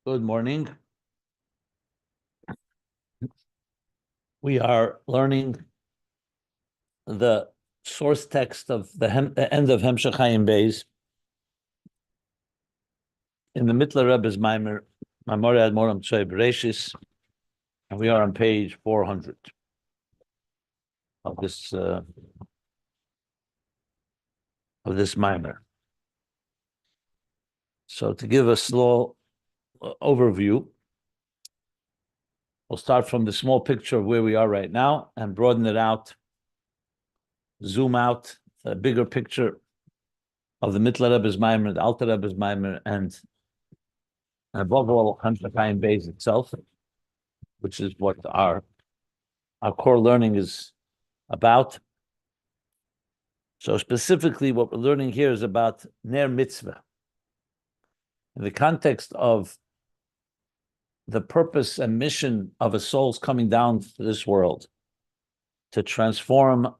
Good morning. We are learning the source text of the end of Hemshech Chaim Beis in the Mittler Rebbe's Maimer, AdHamtz Bereishis, and we are on page 400 of this Maimer. So to give a slow overview, we'll start from the small picture of where we are right now and broaden it out, zoom out, a bigger picture of the Mittler Rebbe's Maimer, the Alter Rebbe's Maimer, and above all, Hemshech Chaim Beis itself, which is what our core learning is about. So specifically, what we're learning here is about Ner Mitzvah. In the context of the purpose and mission of a soul's coming down to this world to transform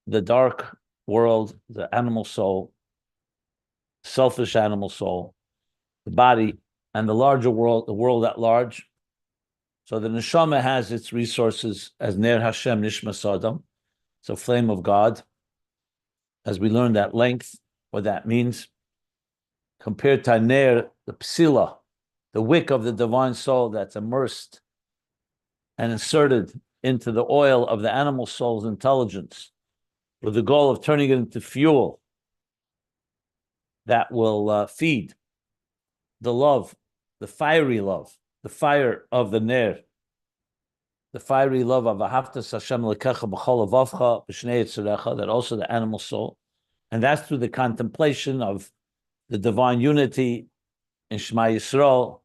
the dark world, the animal soul, selfish animal soul, the body, and the larger world, the world at large. So the neshama has its resources as Ner Hashem Nishmas Adam, it's a flame of God, as we learned at length what that means, compared to Ner, the psila, the wick of the divine soul that's immersed and inserted into the oil of the animal soul's intelligence, with the goal of turning it into fuel that will feed the love, the fiery love, the fire of the Ner, the fiery love of AdHamtz Hashem Lekecha B'chol Avavcha B'shnei Yitzarecha, that also the animal soul, and that's through the contemplation of the divine unity in Shema Yisrael,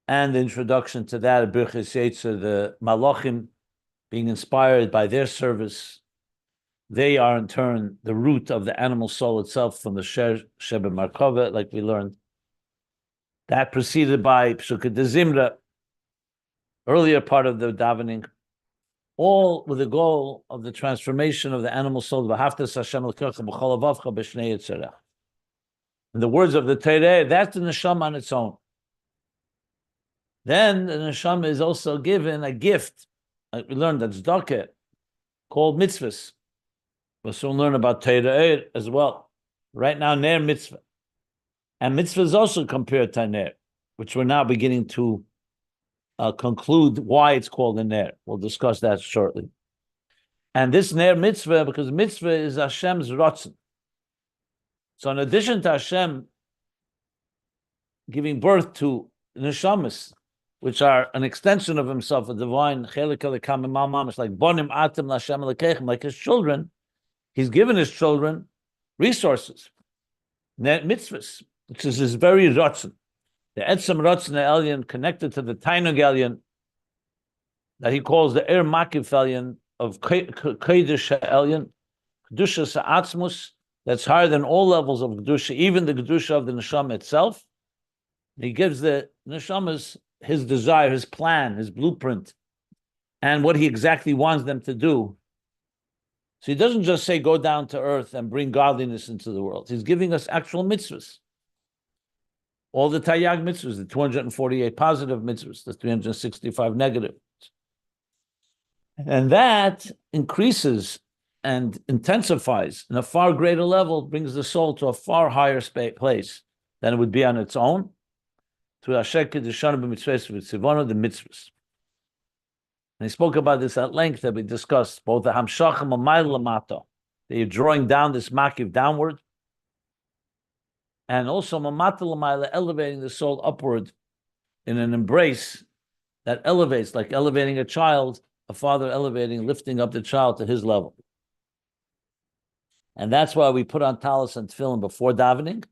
and the introduction to that of Birchas Yetzer, the Malachim being inspired by their service. They are in turn the root of the animal soul itself from the Sheba Markova, like we learned. That preceded by Psukei de Zimra, earlier part of the davening, all with the goal of the transformation of the animal soul. V'haftas Hashem l'kecha b'chol avavcha b'shnei yitzarech. In the words of the Torah, that's the neshama on its own. Then the neshama is also given a gift, like we learned, that's tzedakah, called mitzvahs. We'll soon learn about Torah as well. Right now, Ner Mitzvah. And mitzvah is also compared to Ner, which we're now beginning to conclude why it's called a Ner. We'll discuss that shortly. And this Ner Mitzvah, because mitzvah is Hashem's Ratzon. So in addition to Hashem giving birth to neshamas, which are an extension of himself, a divine chelik elikam imal mamash, like bonim atem l'Hashem elokeichem, like his children, he's given his children resources, mitzvahs, which is his very ratzon, the etzem ratzon elyon connected to the tainug elyon that he calls the er makif elyon of kodesh elyon, kedusha sa'atzmus, that's higher than all levels of kedusha, even the kedusha of the neshama itself. He gives the neshamas his desire, his plan, his blueprint, and what he exactly wants them to do. So he doesn't just say, go down to earth and bring godliness into the world. He's giving us actual mitzvahs. All the tayyag mitzvahs, the 248 positive mitzvahs, the 365 negative. And that increases and intensifies in a far greater level, brings the soul to a far higher place than it would be on its own, to Hashem Kedushan b'mitzvahs v'tzivonu, the mitzvahs. And he spoke about this at length that we discussed, both the hamshachim and ma'il lamato, that you're drawing down this makiv downward, and also mamata l'mayla, elevating the soul upward in an embrace that elevates, like elevating a child, a father elevating, lifting up the child to his level. And that's why we put on talis and tefillin before davening.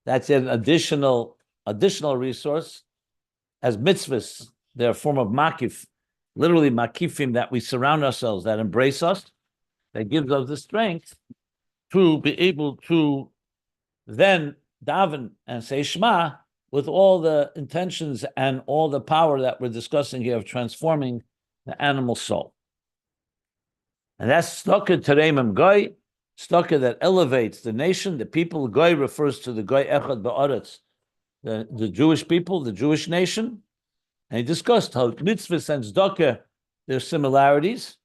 That's an additional resource. As mitzvahs, they're a form of makif, literally makifim, that we surround ourselves, that embrace us, that gives us the strength to be able to then daven and say Shema with all the intentions and all the power that we're discussing here of transforming the animal soul. And that's tzedakah tereimim goy. tzedakah that elevates the nation, the people. Goy refers to the Goy Echad Ba'aretz, the Jewish people, the Jewish nation. And he discussed how mitzvahs and tzedakah, their similarities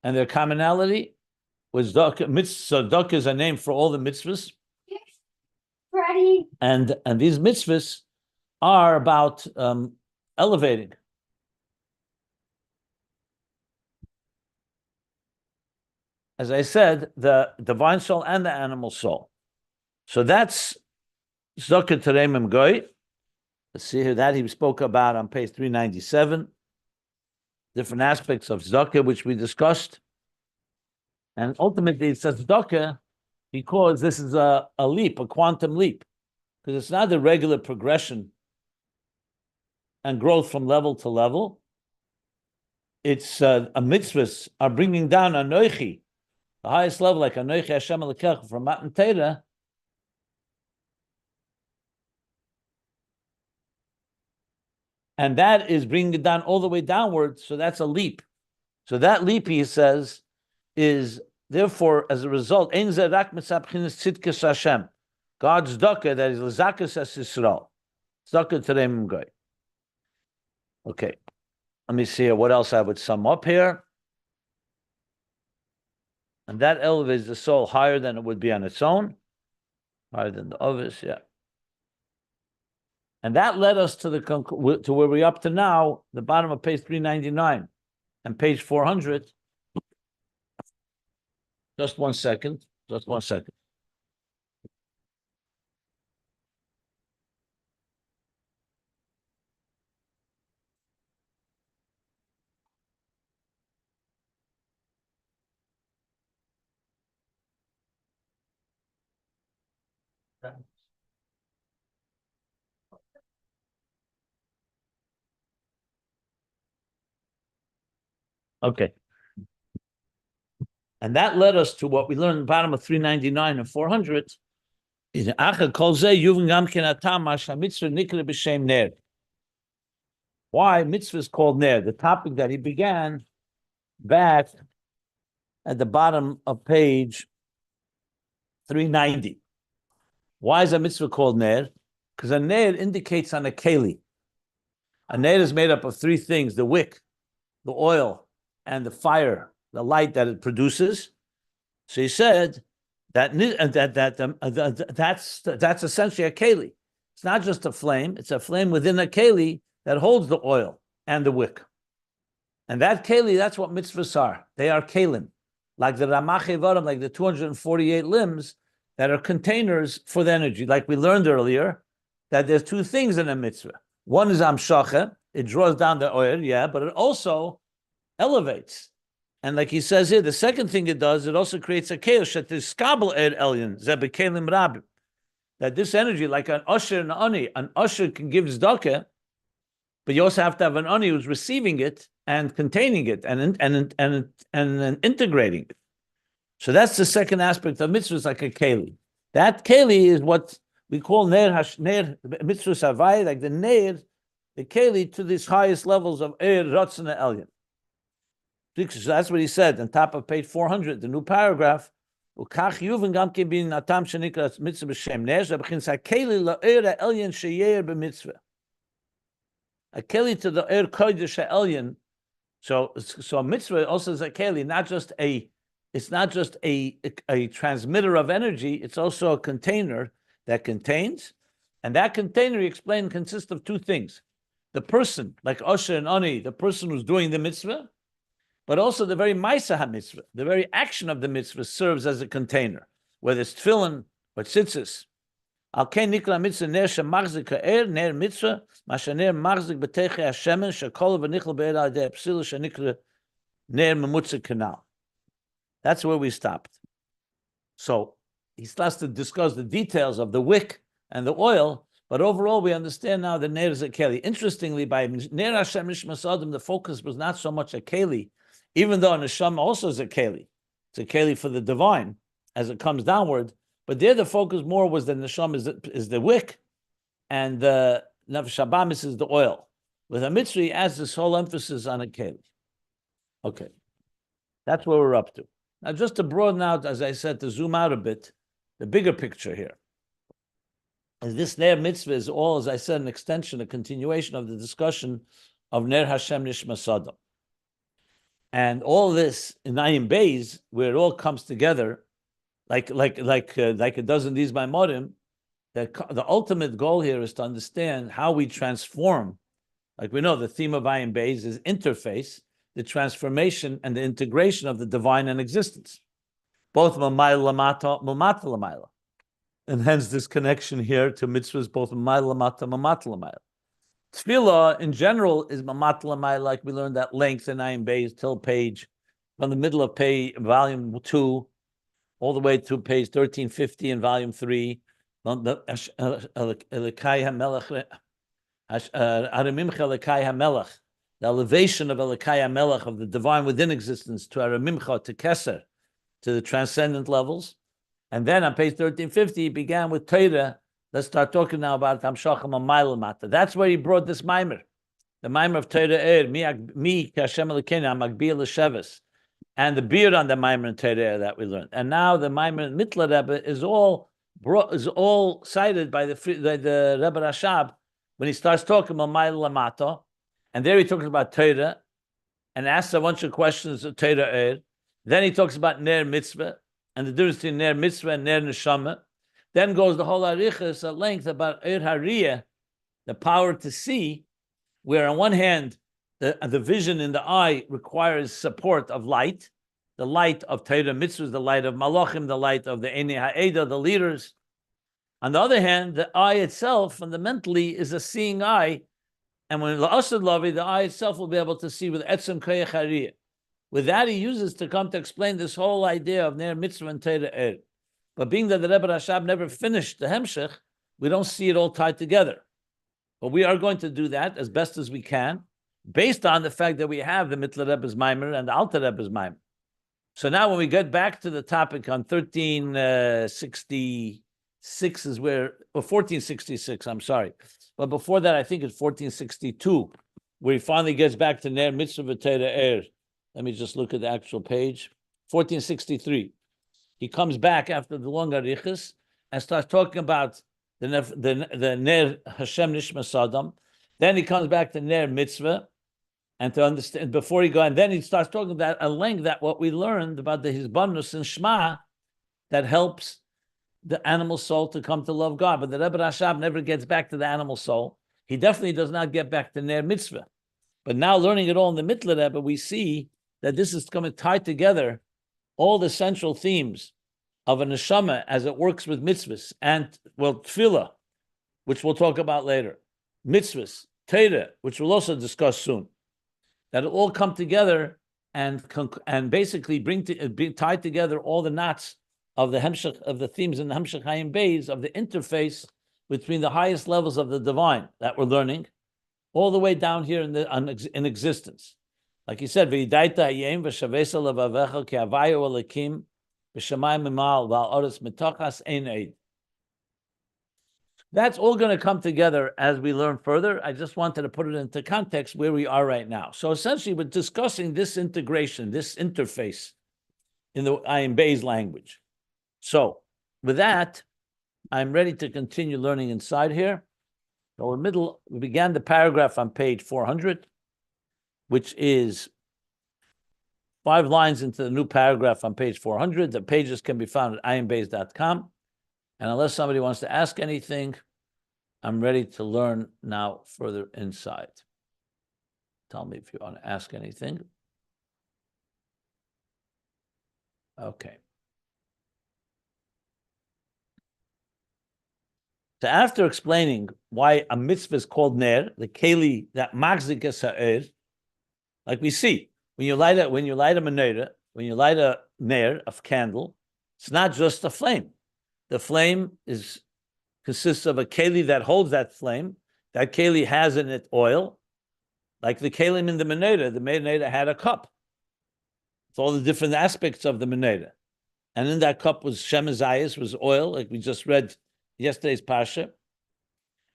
and their commonality. Was tzedakah is a name for all the mitzvahs. Yes, Freddie. And these mitzvahs are about elevating. As I said, the divine soul and the animal soul. So that's tzedakah teremim goy. Let's see here that he spoke about on page 397. Different aspects of tzedakah which we discussed. And ultimately it says tzedakah because this is a leap, a quantum leap. Because it's not the regular progression and growth from level to level. It's a mitzvahs are bringing down anoichi, the highest level, like anoichi Hashem Elokecha from Matan Torah. And that is bringing it down all the way downwards. So that's a leap. So that leap, he says, is therefore, as a result, Ein zeh rak mitzad b'chinas tzidkas Hashem. God's tzedakah, that is l'zakas es Yisrael. Tzedakah teremim goy. Okay. Let me see what else I would sum up here. And that elevates the soul higher than it would be on its own. Higher than the others, yeah. And that led us to where we're up to now, the bottom of page 399 and page 400. Just 1 second. Just 1 second. Okay. And that led us to what we learned in the bottom of 399 and 400. Why mitzvah is called Ner? The topic that he began back at the bottom of page 390. Why is a mitzvah called Ner? Because a Ner indicates on a keli. A Ner is made up of three things: the wick, the oil, and the fire, the light that it produces. So he said that that's essentially a keli. It's not just a flame; it's a flame within a keli that holds the oil and the wick. And that keli, that's what mitzvahs are. They are kelim, like the Ramach Evarim, like the 248 limbs that are containers for the energy. Like we learned earlier, that there's two things in a mitzvah. One is amshacha; it draws down the oil, yeah, but it also elevates. And like he says here, the second thing it does, it also creates a chaos. That this energy, like an usher and an usher can give tzedakah, but you also have to have an ani who's receiving it and containing it and integrating it. So that's the second aspect of mitzvah, is like a keli. That keli is what we call ner mitzvah savai, like the ner, the keli to these highest levels of ratzon elyon. So that's what he said on top of page 400, the new paragraph. A keli to the kodesh elyon. So a mitzvah also is a keli, it's not just a transmitter of energy, it's also a container that contains, and that container, he explained, consists of two things: the person, like Osher and Ani, the person who's doing the mitzvah, but also the very Maisa HaMitzvah, the very action of the mitzvah serves as a container, whether it's tefillin or tzitzis. Al ken nikra mitzvah ner shemachzik ha'er, ner mitzvah, masha ner machzik b'teichei hashemen, shekol v'nichel be'er al yedei psila shenikra ner memutzik kanal. That's where we stopped. So he starts to discuss the details of the wick and the oil, but overall we understand now that ner is a keli. Interestingly, by ner Hashem nishmas adam, the focus was not so much a keli, even though neshama also is a keli. It's a keli for the divine as it comes downward. But there, the focus more was that neshama is the wick, and the nefesh habamis is the oil. With a mitzvah, he adds this whole emphasis on a keli. Okay, that's where we're up to. Now, just to broaden out, as I said, to zoom out a bit, the bigger picture here is this Ner Mitzvah is all, as I said, an extension, a continuation of the discussion of Ner Hashem Nishma Sodom. And all this in Ayin Beis, where it all comes together, like it does in these Maimorim, the ultimate goal here is to understand how we transform. Like we know, the theme of Ayin Beis is interface, the transformation and the integration of the divine and existence, both Mamayla Lamata, Mamata Lamayla. And hence this connection here to mitzvahs, both Mamayla Lamata, Mamata Lamayla. Tefillah in general is Mamata Lamayla, like we learned at length in Ayin Beis till page, from the middle of page, volume 2, all the way to page 1350 in volume 3. The elevation of Elikai HaMelech, of the divine within existence, to Aramimcha, to Keser, to the transcendent levels. And then on page 1350, he began with Torah. Let's start talking now about Hamshachim Amayla Mata. That's where he brought this Maimer, the Maimer of Torah Mi Kashem Elokeinu Magbiel L'Sheves, and the beard on the Maimer in Torah that we learned. And now the Maimer in Mitla Rebbe is all cited by the Rebbe Rashab when he starts talking about Amayla Mata. And there he talks about Torah and asks a bunch of questions of Torah. Then he talks about Ner Mitzvah and the difference between Ner Mitzvah and Ner Neshama. Then goes the whole Arichas at length about Hariyah, the power to see, where on one hand, the vision in the eye requires support of light, the light of Torah Mitzvah, the light of Malachim, the light of the Einei Ha'eda, the leaders. On the other hand, the eye itself fundamentally is a seeing eye. And when La'asad Lavi, the eye itself will be able to see with Etzem Koyach Hariyah. With that, he uses to come to explain this whole idea of Ner Mitzvah and Torah. But being that the Rebbe Rashab never finished the Hemshech, we don't see it all tied together. But we are going to do that as best as we can, based on the fact that we have the Mitla Rebbe's Maimer and the Alter Rebbe's Maimer. So now when we get back to the topic on 1366 is where, or 1466, I'm sorry. But before that, I think it's 1462, where he finally gets back to Ner Mitzvah Torah. Let me just look at the actual page. 1463. He comes back after the long Arichas and starts talking about the Ner Hashem Nishma Sodom. Then he comes back to Ner Mitzvah, and to understand before he goes, and then he starts talking about a length that what we learned about the Hizbonus and Shema that helps the animal soul to come to love God. But the Rebbe Rashab never gets back to the animal soul. He definitely does not get back to Ner Mitzvah. But now learning it all in the Mitla Rebbe, we see that this is coming tied together all the central themes of a neshama as it works with mitzvahs and, well, tefillah, which we'll talk about later, mitzvahs, Torah, which we'll also discuss soon, that it all come together and basically be tied together all the knots of the hemshech, of the themes in the Hemshech Hayim Beis, of the interface between the highest levels of the divine that we're learning, all the way down here in existence. Like he said, "V'yidaita hayem v'shavesa levavecha ki avayu elakim b'shamayim mimal v'al oretz mitachas ein eid." That's all going to come together as we learn further. I just wanted to put it into context where we are right now. So essentially, we're discussing this integration, this interface in the Ayin Beis language. So with that, I'm ready to continue learning inside here. So we began the paragraph on page 400, which is 5 lines into the new paragraph on page 400. The pages can be found at ayinbeis.com. And unless somebody wants to ask anything, I'm ready to learn now further inside. Tell me if you want to ask anything. Okay. So after explaining why a mitzvah is called ner, the keli that magzik es ha'er, like we see, when you light a menorah, when you light a ner, a candle, it's not just a flame. The flame consists of a keli that holds that flame. That keli has in it oil, like the kelim in the menorah. The menorah had a cup. It's all the different aspects of the menorah. And in that cup was shemazayis, was oil, like we just read yesterday's parsha.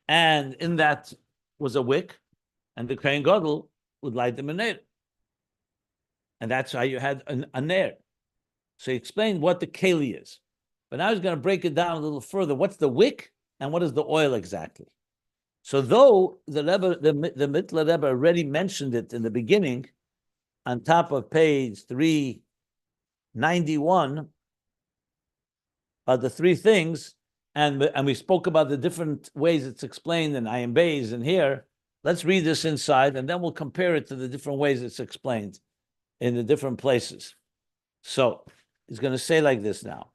And in that was a wick, and the Kohen Gadol would light the menorah. And that's how you had a ner. So he explained what the keli is. But now he's going to break it down a little further. What's the wick and what is the oil exactly? So though the Rebbe, the Mittler Rebbe already mentioned it in the beginning, on top of page 391, the three things, and we spoke about the different ways it's explained in Ayin Beis and here. Let's read this inside, and then we'll compare it to the different ways it's explained in the different places. So he's going to say like this now.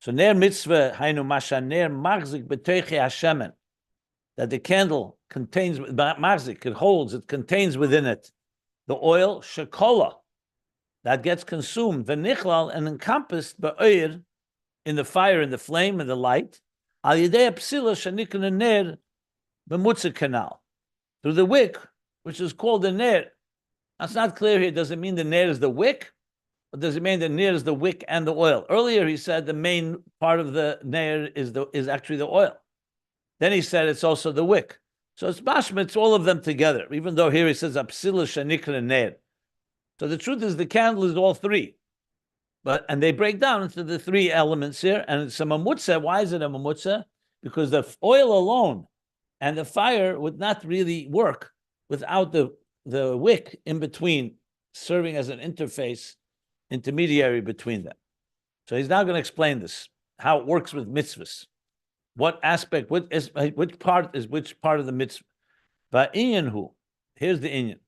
So Ner Mitzvah hainu masha ner magzik b'toichei hashemen, that the candle contains magzik, it contains within it the oil shekola that gets consumed, v'nichlal, and encompassed ba'oir, in the fire, in the flame, in the light, al yedei psila shanikna ner b'mutza canal, through the wick, which is called the ner. That's not clear here. Does it mean the ner is the wick? Or does it mean the ner is the wick and the oil? Earlier he said the main part of the ner is actually the oil. Then he said it's also the wick. So it's mashma, it's all of them together, even though here he says apsila shanikra ner. So the truth is the candle is all three. And they break down into the three elements here, and it's a mamutza. Why is it a mamutza? Because the oil alone and the fire would not really work without the wick in between, serving as an intermediary between them. So he's now going to explain this, how it works with mitzvahs. What aspect, which part of the mitzvah? Va'inyanhu, here's the inyan.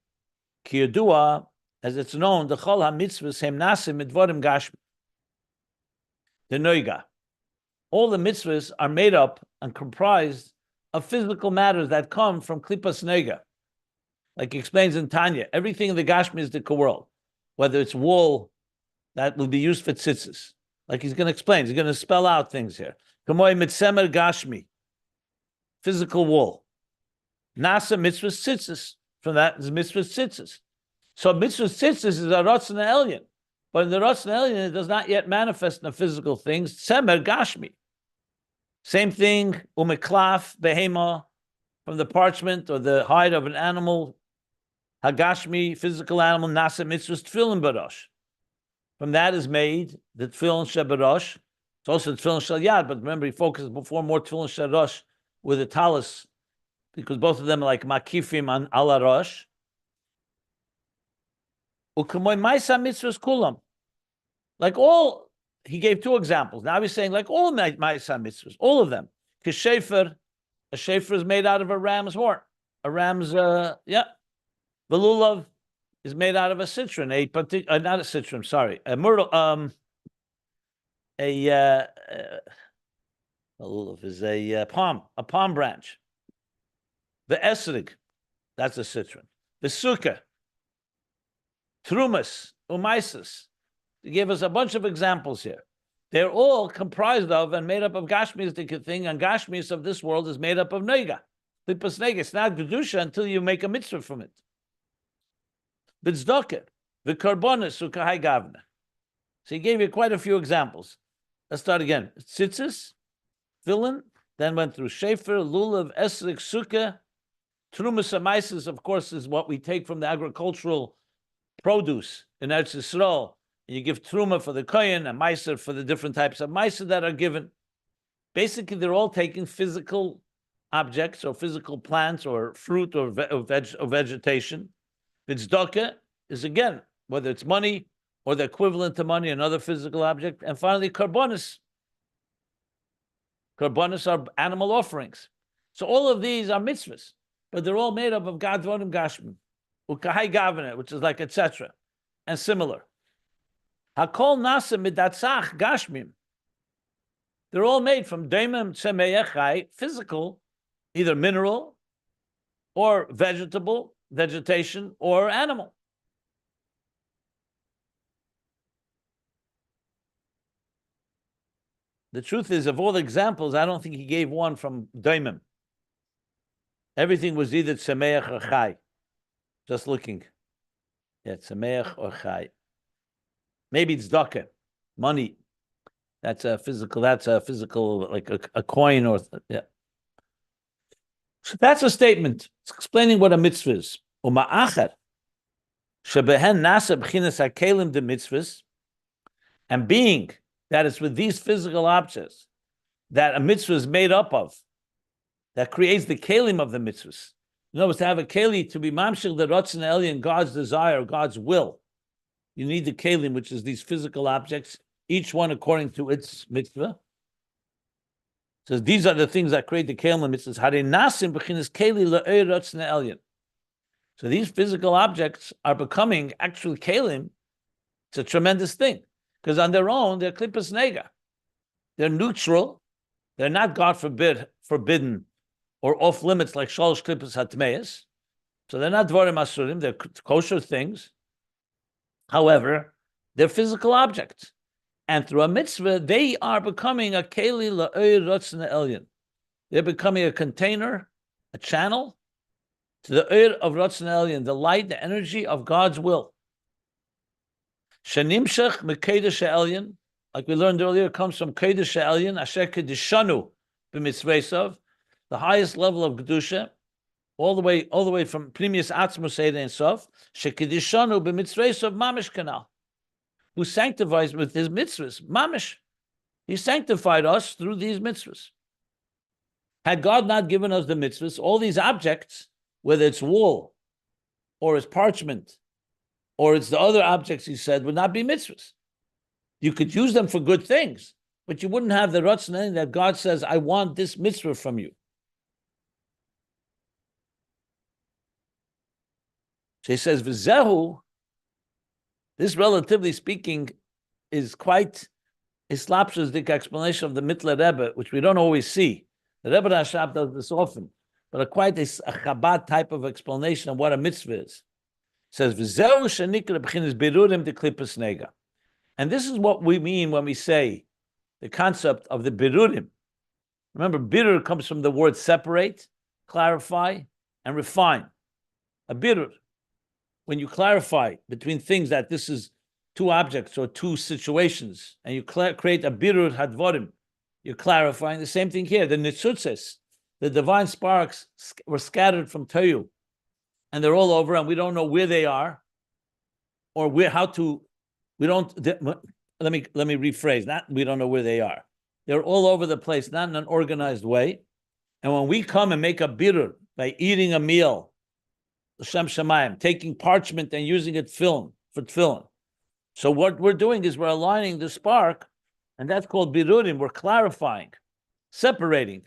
Ki yadua, as it's known, the chol ha-mitzvahs hem nasim midvorim gashmi. The noiga. All the mitzvahs are made up and comprised of physical matters that come from klipas noiga. Like he explains in Tanya, everything in the gashmi is the world, whether it's wool that will be used for tzitzis. Like he's going to explain, he's going to spell out things here. Kamoy mitzemer gashmi, physical wool. Nasa mitzvah tzitzis, from that is mitzvah tzitzis. So mitzvah tzitzis is a ratzon elyon, but in the ratzon elyon it does not yet manifest in the physical things. Tzemer gashmi, same thing. Umeklaf behema, from the parchment or the hide of an animal. Hagashmi, physical animal. Nasa mitzvah tefillin barosh, from that is made the tefillin shebarosh. It's also tefillin shel yad, but remember he focused before more tefillin shel rosh with the talis, because both of them are like makifim on ala rosh. U'kamoy ma'isa mitzvahs kulam, like all, he gave two examples. Now he's saying like all ma'isa mitzvahs, all of them. Kishefer, a shefer is made out of a ram's horn, a ram's Velulav is made out of a citron, not a citron, sorry, a myrtle, Velulav is a palm branch. The esrig, that's a citron. The sukkah, trumas, umaisis. He gave us a bunch of examples here. They're all comprised of and made up of gashmis, the thing, and gashmis of this world is made up of nega. Lipas nega. It's not gedusha until you make a mitzvah from it. B'tzedakah, the karbonis ukahai gavna. So he gave you quite a few examples. Let's start again. Tzitzis, tefillin, then went through shefer, lulav, esrik, sukkah. Trumas amaisis, of course, is what we take from the agricultural produce in Eretz Yisrael. You give truma for the kohen and meiser for the different types of meiser that are given. Basically, they're all taking physical objects or physical plants or fruit or vegetation. Tzedakah is again, whether it's money or the equivalent to money, another physical object. And finally, karbonis. Karbonis are animal offerings. So all of these are mitzvahs, but they're all made up of gadvonim gashmim, ukahai gavana, which is like etc. and similar. Hakol nasa midatzach gashmim. They're all made from daimim tsemeyechai, physical, either mineral or vegetation or animal. The truth is, of all the examples, I don't think he gave one from daimim. Everything was either tsemeach or chai. Just looking. Yeah, tsemeach or chai. Maybe it's tzedakah, money. That's a physical, like a coin or, yeah. So that's a statement. It's explaining what a mitzvah is. Uma'achar, shebehen nasa b'chinas hakelim de mitzvahs, and being that it's with these physical objects that a mitzvah is made up of, that creates the kelim of the mitzvahs. In other words, to have a keli, to be mamshich the ratzon elyon, God's desire, God's will, you need the kelim, which is these physical objects, each one according to its mitzvah. So these are the things that create the kelim. It says, nasim b'chinas keli le'er ratzon elyon. So these physical objects are becoming actual kelim. It's a tremendous thing. Because on their own, they're klipas nega. They're neutral. They're not, God forbid, forbidden or off limits like shalosh klipas hatmeis. So they're not dvarim asurim. They're kosher things. However, they're physical objects. And through a mitzvah, they are becoming a keli la'oir ratzon elyon. They're becoming a container, a channel to the oir of ratzon elyon, the light, the energy of God's will. Shenimshach mekedesh elyon, like we learned earlier, comes from kedesh elyon, asher kedishanu b'mitzveisav, the highest level of kedusha, all the way from Primius Atzmus Eid Ein Sof, shekedishanu b'mitzveisav mamish kanal, who sanctifies with his mitzvahs, mamish. He sanctified us through these mitzvahs. Had God not given us the mitzvahs, all these objects, whether it's wool, or it's parchment, or it's the other objects he said, would not be mitzvahs. You could use them for good things, but you wouldn't have the ratzon that God says, I want this mitzvah from you. So he says, V'zehu, this, relatively speaking, is quite a slapshazdik explanation of the Mittler Rebbe, which we don't always see. The Rebbe Rashab does this often, but a Chabad type of explanation of what a mitzvah is. It says, V'zehu shenikra b'chinas birurim de klipas nega. And this is what we mean when we say the concept of the birurim. Remember, birur comes from the word separate, clarify, and refine. A birur, when you clarify between things that this is two objects or two situations, and you create a birur hadvorim, you're clarifying. The same thing here. The nitzutzes, the divine sparks were scattered from Toyu, and they're all over, and we don't know where they are, or let me rephrase, not we don't know where they are. They're all over the place, not in an organized way. And when we come and make a birur by eating a meal, Shem Shemayim, taking parchment and using it for tefillin. So what we're doing is we're aligning the spark, and that's called birurim. We're clarifying, separating,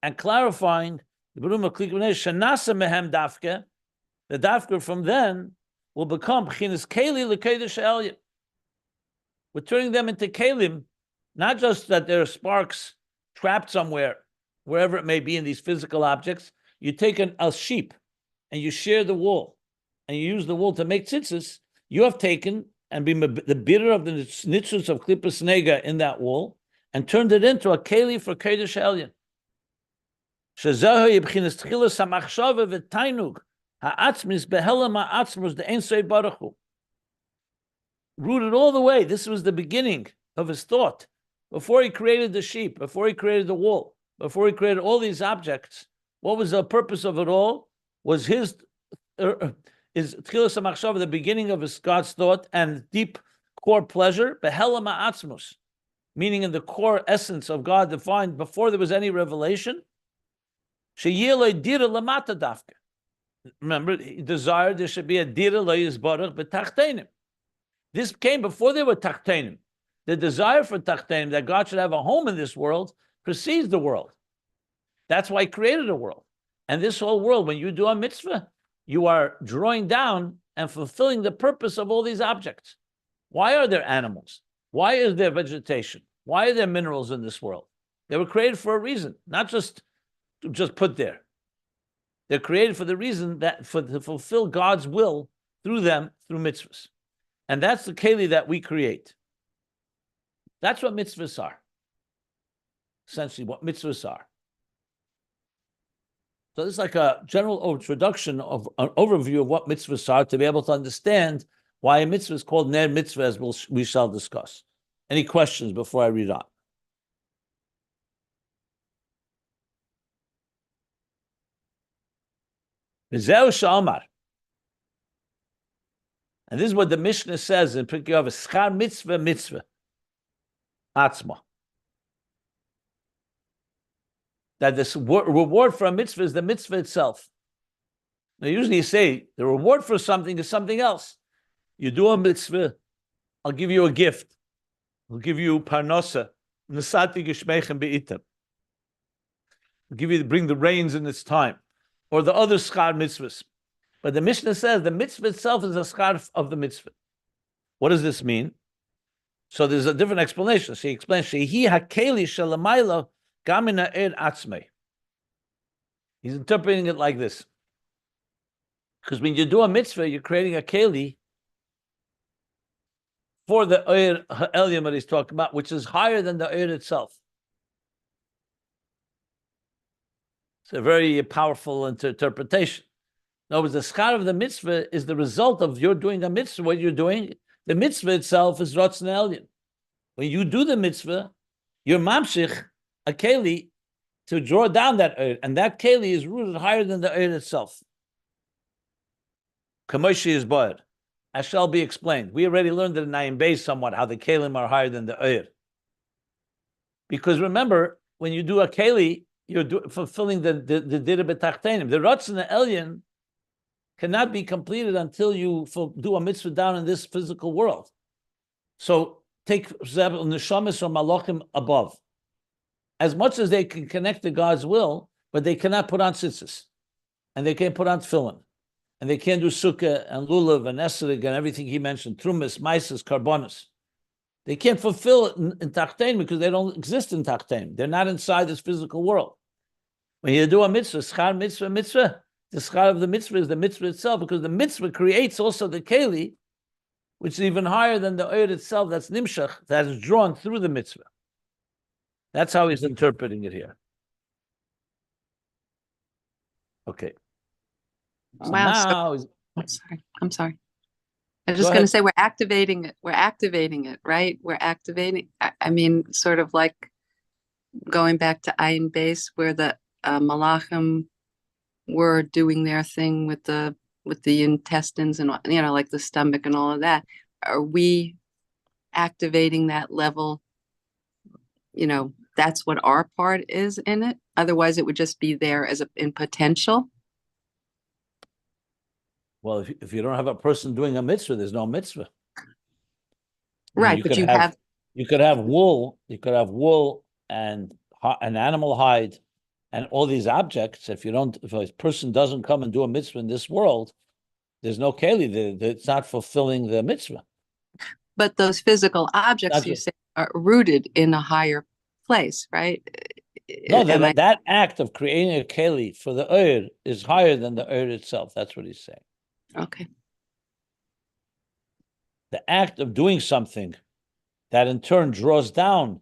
and clarifying the birurim of kli shenasa mehem dafke. The dafke from then will become b'chinas keli l'kedesh elyon. We're turning them into kelim, not just that there are sparks trapped somewhere, wherever it may be in these physical objects. You take a sheep and you shear the wool, and you use the wool to make tzitzis. You have taken and been the bitter of the nitzuz of klipas nega in that wool, and turned it into a keli for kedesh elyon. Shezahu yibchinas tchilas hamachshava v'tainug ha'atzmis behelam ha'atzmus the Ein Sof Baruch Hu. Rooted all the way. This was the beginning of his thought. Before he created the sheep, before he created the wool, before he created all these objects, what was the purpose of it all? Was his tchilas hamachshava, the beginning of his God's thought and deep core pleasure, behelam ha'atzmus, meaning in the core essence of God defined before there was any revelation. Sheyilei dira lamata dafke. Remember, he desired there should be a dira le'yizbarach b'tachtenim. This came before there were tachtenim. The desire for tachtenim, that God should have a home in this world, precedes the world. That's why he created a world. And this whole world, when you do a mitzvah, you are drawing down and fulfilling the purpose of all these objects. Why are there animals? Why is there vegetation? Why are there minerals in this world? They were created for a reason, not just put there. They're created for the reason to fulfill God's will through them, through mitzvahs. And that's the keli that we create. That's what mitzvahs are. Essentially, what mitzvahs are. So this is like a general introduction of an overview of what mitzvahs are to be able to understand why a mitzvah is called Ner Mitzvah, as we shall discuss. Any questions before I read on? V'zeu sha'amar. And this is what the Mishnah says in Pirkei Avos, schar mitzvah mitzvah. atzma. That this reward for a mitzvah is the mitzvah itself. Now, usually you say the reward for something is something else. You do a mitzvah, I'll give you a gift. I'll give you parnasa. Nasati geshmeichem be'itam. I'll give you, bring the rains in its time. Or the other schar mitzvahs. But the Mishnah says the mitzvah itself is a schar of the mitzvah. What does this mean? So there's a different explanation. She explains, Shehi hakeli shalamayla gamina ed atzmei. He's interpreting it like this. Because when you do a mitzvah, you're creating a keli for the Oyer Ha'elyon that he's talking about, which is higher than the Oyer itself. It's a very powerful interpretation. In other words, the schar of the mitzvah is the result of your doing a mitzvah. What you're doing, the mitzvah itself is Ratzon Elyon. When you do the mitzvah, you're mamshich, a keli, to draw down that Oyer, and that keli is rooted higher than the Oyer itself. Kamoshi is bored. As shall be explained. We already learned it in Nayim Beis somewhat, how the kelim are higher than the Oyer. Because remember, when you do a keli, you're fulfilling the dira b'tachtenim. The Ratzon Elyon cannot be completed until you do a mitzvah down in this physical world. So take, for example, neshamis or malachim above. As much as they can connect to God's will, but they cannot put on tzitzis, and they can't put on tefillin, and they can't do sukkah and lulav and esrig and everything he mentioned, trumas, maises, karbonis. They can't fulfill it in tachtein because they don't exist in tachtein. They're not inside this physical world. When you do a mitzvah, schar mitzvah, the schar of the mitzvah is the mitzvah itself, because the mitzvah creates also the keli, which is even higher than the Oyer itself, that's nimshach, that is drawn through the mitzvah. That's how he's interpreting it here. Okay. So Wow. I'm sorry. I was just going to say we're activating it. We're activating it, right? We're activating. I mean, sort of like going back to Ayin Beis, where the Malachim were doing their thing with the intestines and, you know, like the stomach and all of that. Are we activating that level? You know, that's what our part is in it. Otherwise, it would just be there as in potential. Well, if you don't have a person doing a mitzvah, there's no mitzvah. Right, but you could have wool. You could have wool and an animal hide, and all these objects. If a person doesn't come and do a mitzvah in this world, there's no keli. It's not fulfilling the mitzvah. But those physical objects you say are rooted in a higher place, right? No, that act of creating a keli for the Oyer is higher than the Oyer itself. That's what he's saying. Okay. The act of doing something that in turn draws down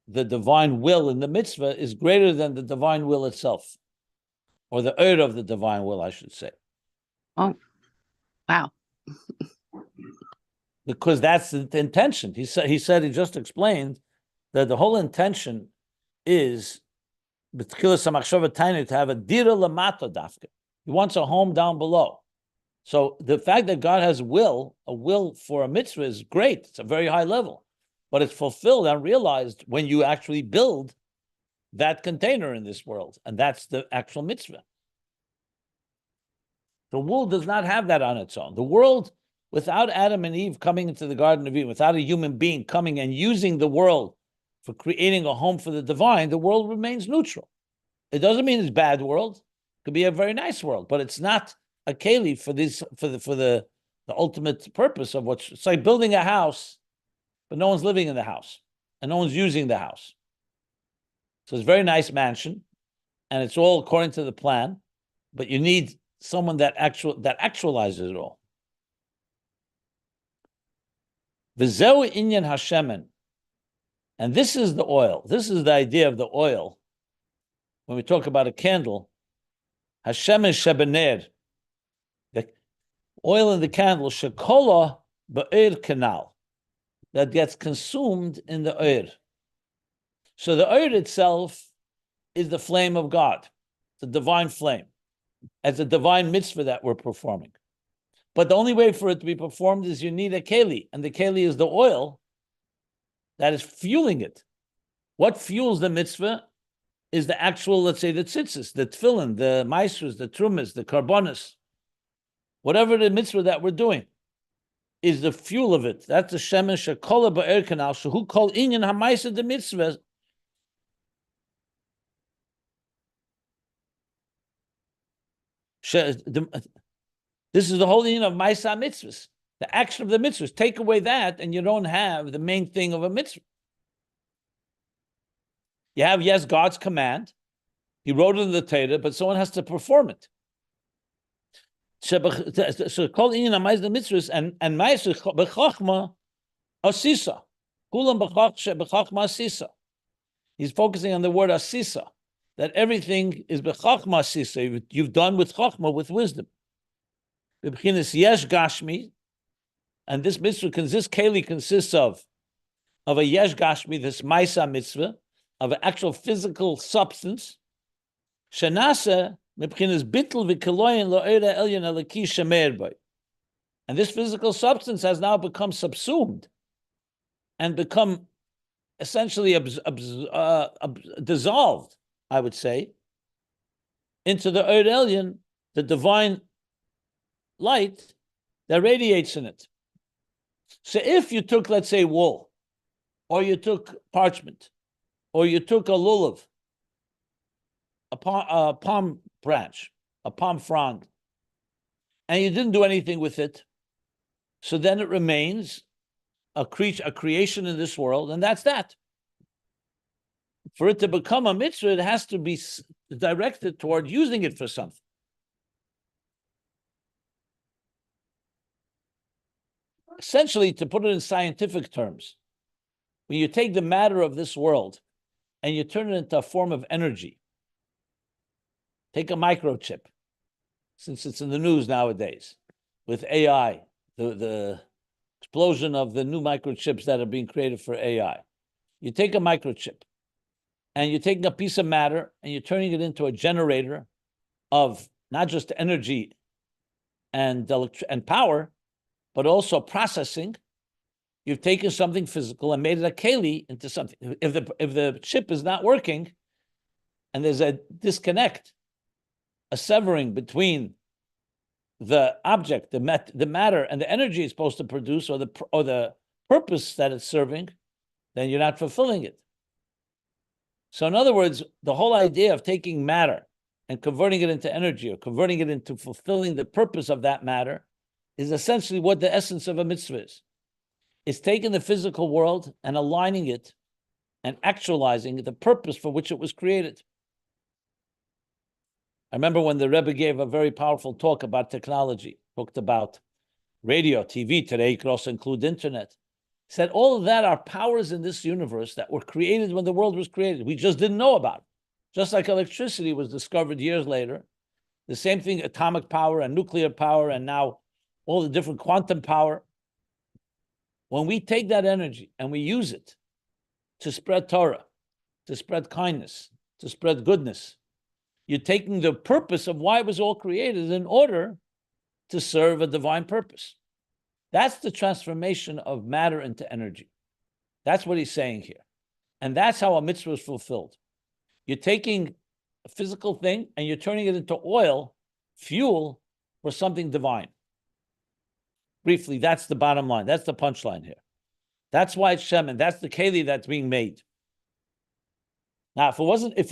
the divine will in the mitzvah is greater than the divine will itself, or the Oyer of the divine will, I should say. Oh, wow. Because that's the intention. He just explained that the whole intention is to have a dira lamata dafka. He wants a home down below. So the fact that God has a will for a mitzvah is great. It's a very high level, but it's fulfilled and realized when you actually build that container in this world, and that's the actual mitzvah. The world does not have that on its own. The world, without Adam and Eve coming into the Garden of Eden, without a human being coming and using the world for creating a home for the divine, the world remains neutral. It doesn't mean it's a bad world. It could be a very nice world, but it's not a keli for the ultimate purpose of it's like building a house, but no one's living in the house and no one's using the house. So it's a very nice mansion, and it's all according to the plan, but you need someone that actualizes it all. V'zeu inyan hashemen, and this is the oil. This is the idea of the oil. When we talk about a candle, hashemen shebener, the oil in the candle, shekola ba'ir canal, that gets consumed in the oil. So the oil itself is the flame of God, the divine flame, as a divine mitzvah that we're performing. But the only way for it to be performed is you need a keli, and the keli is the oil that is fueling it. What fuels the mitzvah is the actual, let's say, the tzitzis, the tefillin, the maasros, the trumas, the karbonis, whatever the mitzvah that we're doing is the fuel of it. That's the shemesh shekola ba'er kanal shehu kol inyan ha'maisa the mitzvah. This is the whole inyan of maisa mitzvahs, the action of the mitzvahs. Take away that, and you don't have the main thing of a mitzvah. You have, yes, God's command. He wrote it in the Torah, but someone has to perform it. So called inyan ha'maisa the mitzvahs and maisa b'chachma asisa. Kulam b'chachma asisa. He's focusing on the word asisa, that everything is b'chachma asisa. You've done with chachma, with wisdom. B'bchinas yesh gashmi, and this mitzvah consists of a yesh gashmi, this maisa mitzvah, of an actual physical substance. Shenasa mebchinas bittul v'keloyin lo'era elyon elaki shemer bay. And this physical substance has now become subsumed and become essentially dissolved, I would say, into the Or Elyon, the divine light that radiates in it. So if you took, let's say, wool, or you took parchment, or you took a lulav, a palm branch, a palm frond, and you didn't do anything with it, so then it remains a creation in this world, and that's that. For it to become a mitzvah, it has to be directed toward using it for something. Essentially, to put it in scientific terms, when you take the matter of this world and you turn it into a form of energy, take a microchip, since it's in the news nowadays, with AI, the explosion of the new microchips that are being created for AI. You take a microchip, and you're taking a piece of matter, and you're turning it into a generator of not just energy and power, but also processing. You've taken something physical and made it a keli into something. If the chip is not working, and there's a disconnect, a severing between the object, the matter, and the energy it's supposed to produce, or the purpose that it's serving, then you're not fulfilling it. So in other words, the whole idea of taking matter and converting it into energy, or converting it into fulfilling the purpose of that matter, is essentially what the essence of a mitzvah is. It's taking the physical world and aligning it and actualizing the purpose for which it was created. I remember when the Rebbe gave a very powerful talk about technology, talked about radio, TV. Today you could also include internet. He said all of that are powers in this universe that were created when the world was created. We just didn't know about it. Just like electricity was discovered years later, the same thing, atomic power and nuclear power, and now all the different quantum power. When we take that energy and we use it to spread Torah, to spread kindness, to spread goodness, you're taking the purpose of why it was all created in order to serve a divine purpose. That's the transformation of matter into energy. That's what he's saying here. And that's how a mitzvah is fulfilled. You're taking a physical thing and you're turning it into oil, fuel for something divine. Briefly, that's the bottom line. That's the punchline here. That's why it's shemen. That's the keli that's being made. Now, if it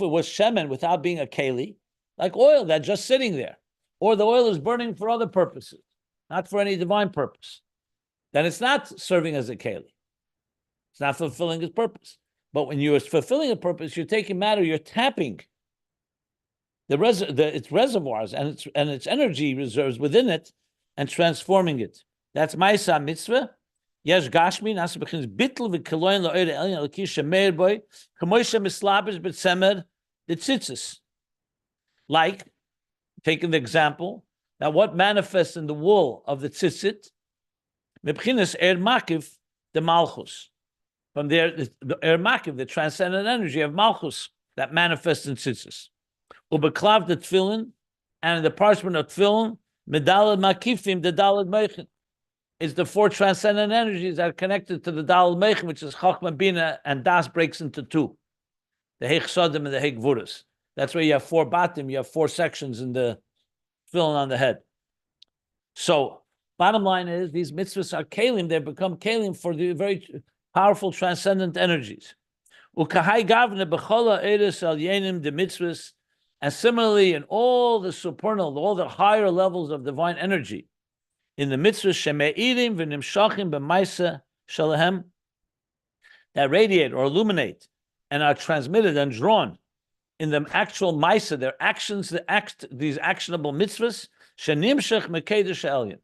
was shemen without being a keli, like oil that's just sitting there, or the oil is burning for other purposes, not for any divine purpose, then it's not serving as a keli. It's not fulfilling its purpose. But when you're fulfilling a purpose, you're taking matter, you're tapping its reservoirs and its energy reserves within it and transforming it. That's Maisa Mitzvah. Yesh Gashmi, Nasa Bechins Bittel v'Keloyin Lo'er Elyon Elkish Shemeir Boy, Kamoisha Mislabish B'Tzemer the Tzitzis. Like, taking the example, that what manifests in the wool of the tzitzit, Mebchinas Makiv, the Malchus. From there, the Makiv, the transcendent energy of Malchus that manifests in tzitzis. Ubeklav the Tefillin, and in the parchment of Tefillin, Medalad Makifim, the Dalad Meichin. is the four transcendent energies that are connected to the Dal Mech, which is Chachma Bina, and Das breaks into two, the Heich Sodim and the Heich Gvuras. That's where you have four batim, you have four sections in the filling on the head. So, bottom line is, these mitzvahs are kalim, they become kalim for the very powerful transcendent energies. Ukahai Gavne Bechola Eres Al Yenim the mitzvahs, and similarly in all the supernal, all the higher levels of divine energy, in the mitzvahs Shemeirim V'Nimshachim B'Maisa Shalahem, that radiate or illuminate and are transmitted and drawn in the actual Maisa, their actions, these actionable mitzvahs, Shenimshach Mekedesh Elyon,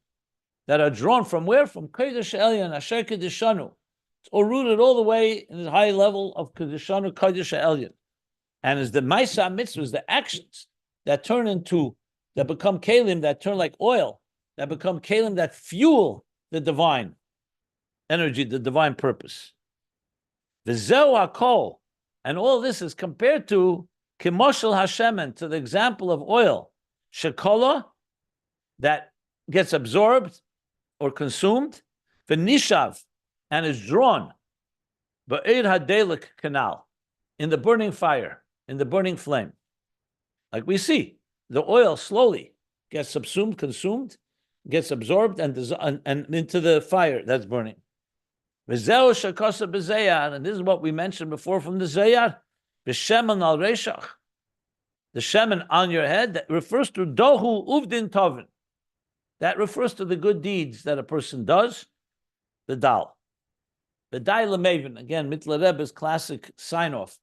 that are drawn from where? From Kedesh Elyon, Asher Kedeshanu. It's all rooted all the way in the high level of Kedeshanu, Kedesh Elyon. And as the Maisa mitzvahs, the actions that turn into, that become kalim, that turn like oil, that become kalim, that fuel the divine energy, the divine purpose. The Zeu HaKol, and all this is compared to Kimoshel Hashemen, to the example of oil, Shekola, that gets absorbed or consumed, V'nishav, and is drawn, Ba'ir HaDelik canal, in the burning fire, in the burning flame. Like we see, the oil slowly gets subsumed, consumed, gets absorbed, and into the fire that's burning. V'zeu shekosa b'zeyar, and this is what we mentioned before from the Zeyar, B'shemen al reshach, the shemen on your head, that refers to dohu uvdin tovin. That refers to the good deeds that a person does, the dal. The dai lemavin, again, Mitla Rebbe's classic sign-off.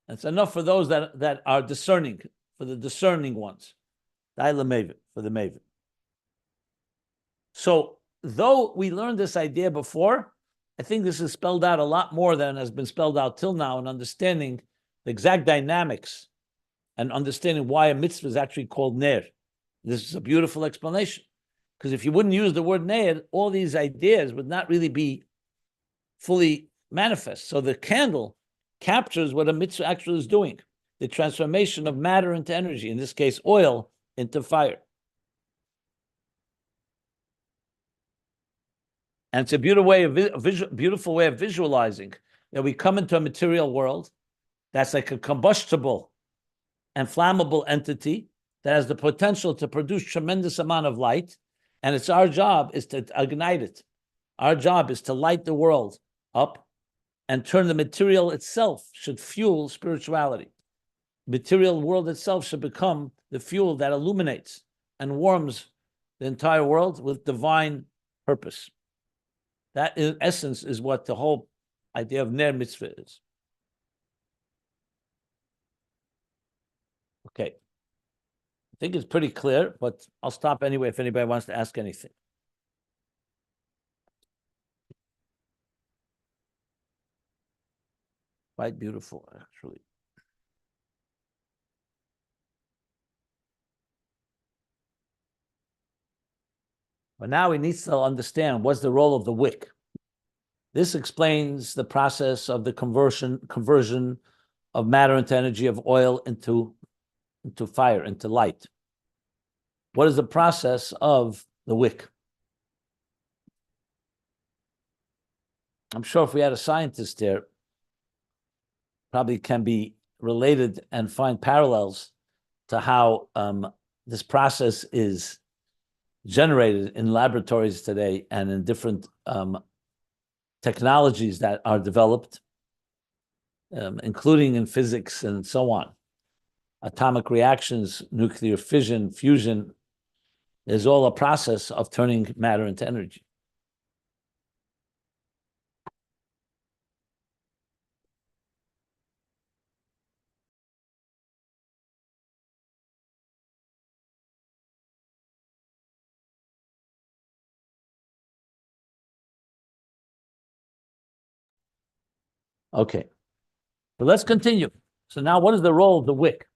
It's enough for those that are discerning, for the discerning ones. Dai lemavin, for the maven. So, though we learned this idea before, I think this is spelled out a lot more than has been spelled out till now in understanding the exact dynamics and understanding why a mitzvah is actually called Ner. This is a beautiful explanation. Because if you wouldn't use the word Ner, all these ideas would not really be fully manifest. So the candle captures what a mitzvah actually is doing, the transformation of matter into energy, in this case, oil into fire. And it's a beautiful way of visualizing that we come into a material world that's like a combustible and flammable entity that has the potential to produce tremendous amount of light, and it's our job is to ignite it. Our job is to light the world up and turn the material itself, should fuel spirituality. The material world itself should become the fuel that illuminates and warms the entire world with divine purpose. That, in essence, is what the whole idea of Ner Mitzvah is. Okay. I think it's pretty clear, but I'll stop anyway if anybody wants to ask anything. Quite beautiful, actually. But now we need to understand what's the role of the wick. This explains the process of the conversion of matter into energy, of oil into fire, into light. What is the process of the wick? I'm sure if we had a scientist there, probably can be related and find parallels to how this process is generated in laboratories today and in different technologies that are developed, including in physics and so on. Atomic reactions, nuclear fission, fusion, is all a process of turning matter into energy. Okay, but let's continue. So now what is the role of the wick?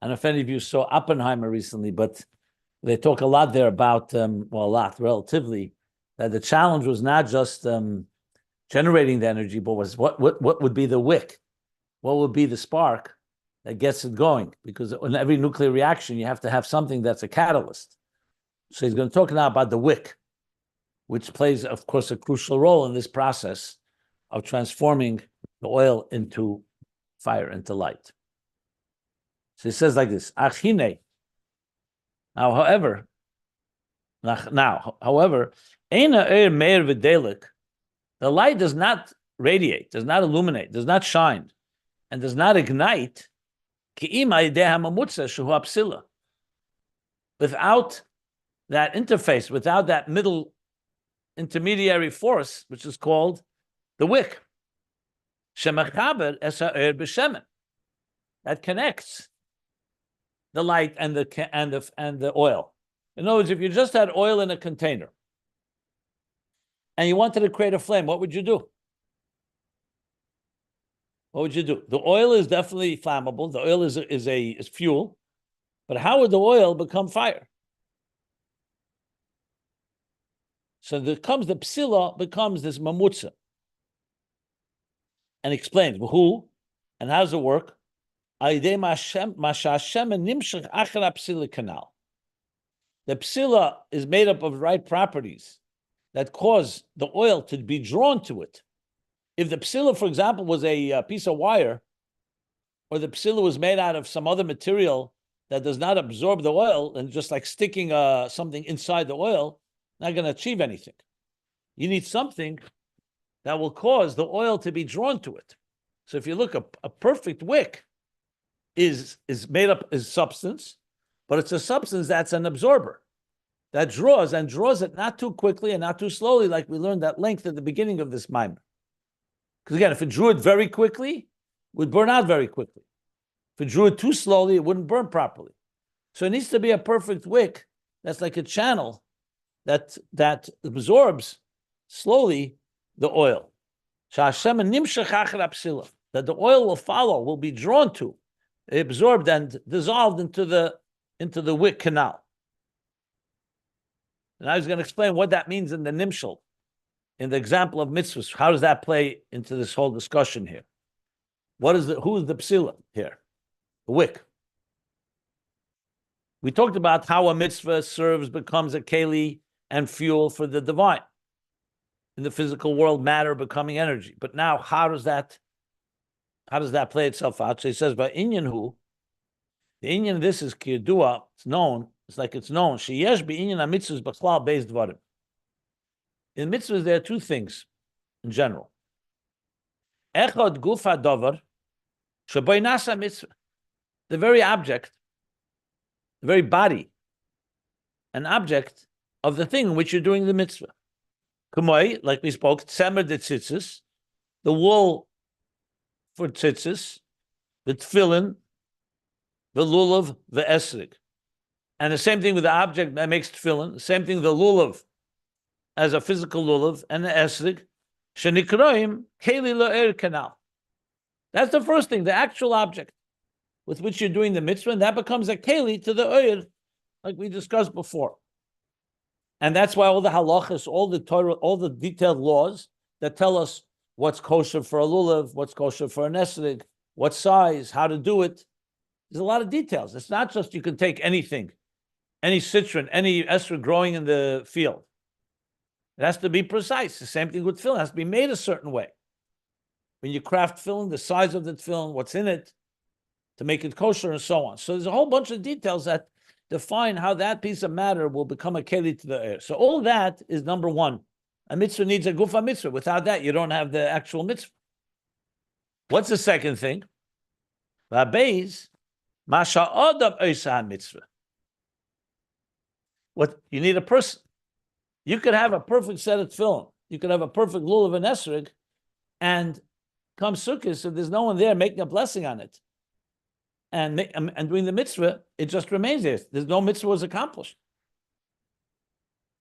I don't know if any of you saw Oppenheimer recently, but they talk a lot there about, well, a lot, relatively, that the challenge was not just generating the energy, but was what would be the wick? What would be the spark that gets it going? Because in every nuclear reaction, you have to have something that's a catalyst. So he's going to talk now about the wick, which plays, of course, a crucial role in this process of transforming the oil into fire, into light. So he says like this, Achine. Now, however, Eina er meir v'delik, the light does not radiate, does not illuminate, does not shine, and does not ignite without that interface, without that middle intermediary force, which is called the wick. That connects the light and the oil. In other words, if you just had oil in a container and you wanted to create a flame, what would you do? What would you do? The oil is definitely flammable. The oil is fuel, but how would the oil become fire? So the psila becomes this mamutza, and explains who and how does it work? The psila is made up of right properties that cause the oil to be drawn to it. If the psila, for example, was a piece of wire, or the psila was made out of some other material that does not absorb the oil, and just like sticking something inside the oil, not going to achieve anything. You need something that will cause the oil to be drawn to it. So if you look, a perfect wick is made up is substance, but it's a substance that's an absorber that draws it not too quickly and not too slowly, like we learned at length at the beginning of this mimer. Because again, if it drew it very quickly, it would burn out very quickly. If it drew it too slowly, it wouldn't burn properly. So it needs to be a perfect wick that's like a channel that absorbs slowly the oil. That the oil will follow, will be drawn to, absorbed and dissolved into the wick canal. And I was going to explain what that means in the nimshal, in the example of mitzvahs. How does that play into this whole discussion here? Who is the psila here? The wick. We talked about how a mitzvah becomes a keli and fuel for the divine. In the physical world, matter becoming energy. But now, how does that play itself out? So he says, by inyan hu, the inyan of this is kiyadua, it's known, sheyesh be inyan ha-mitzvahs b'chlal beis dvarim. In mitzvahs, there are two things in general. Echad guf ha-davar, sheboi nasa mitzvah. The very object, the very body, an object of the thing in which you're doing the mitzvah. Kumoi, like we spoke, tzemer de tzitzis, the wool for tzitzis, the tefillin, the lulav, the esrig. And the same thing with the object that makes tefillin, the same thing the lulav as a physical lulav, and the esrig, shenikroim keli lo'er kanal. That's the first thing, the actual object with which you're doing the mitzvah, and that becomes a keli to the oir, like we discussed before. And that's why all the halachas, all the Torah, all the detailed laws that tell us what's kosher for a lulav, what's kosher for an esrig, what size, how to do it. There's a lot of details. It's not just you can take anything, any citron, any esrig growing in the field. It has to be precise. The same thing with tefillin. It has to be made a certain way. When you craft tefillin, the size of the tefillin, what's in it, to make it kosher, and so on. So there's a whole bunch of details that define how that piece of matter will become a keli to the air. So all that is number one. A mitzvah needs a gufa mitzvah. Without that, you don't have the actual mitzvah. What's the second thing? V'abeis masha adam oisa mitzvah. What you need a person. You could have a perfect set of tefillin. You could have a perfect lulav and esrig, and come sukkah, so there's no one there making a blessing on it. And doing the mitzvah, it just remains there. There's no mitzvah was accomplished.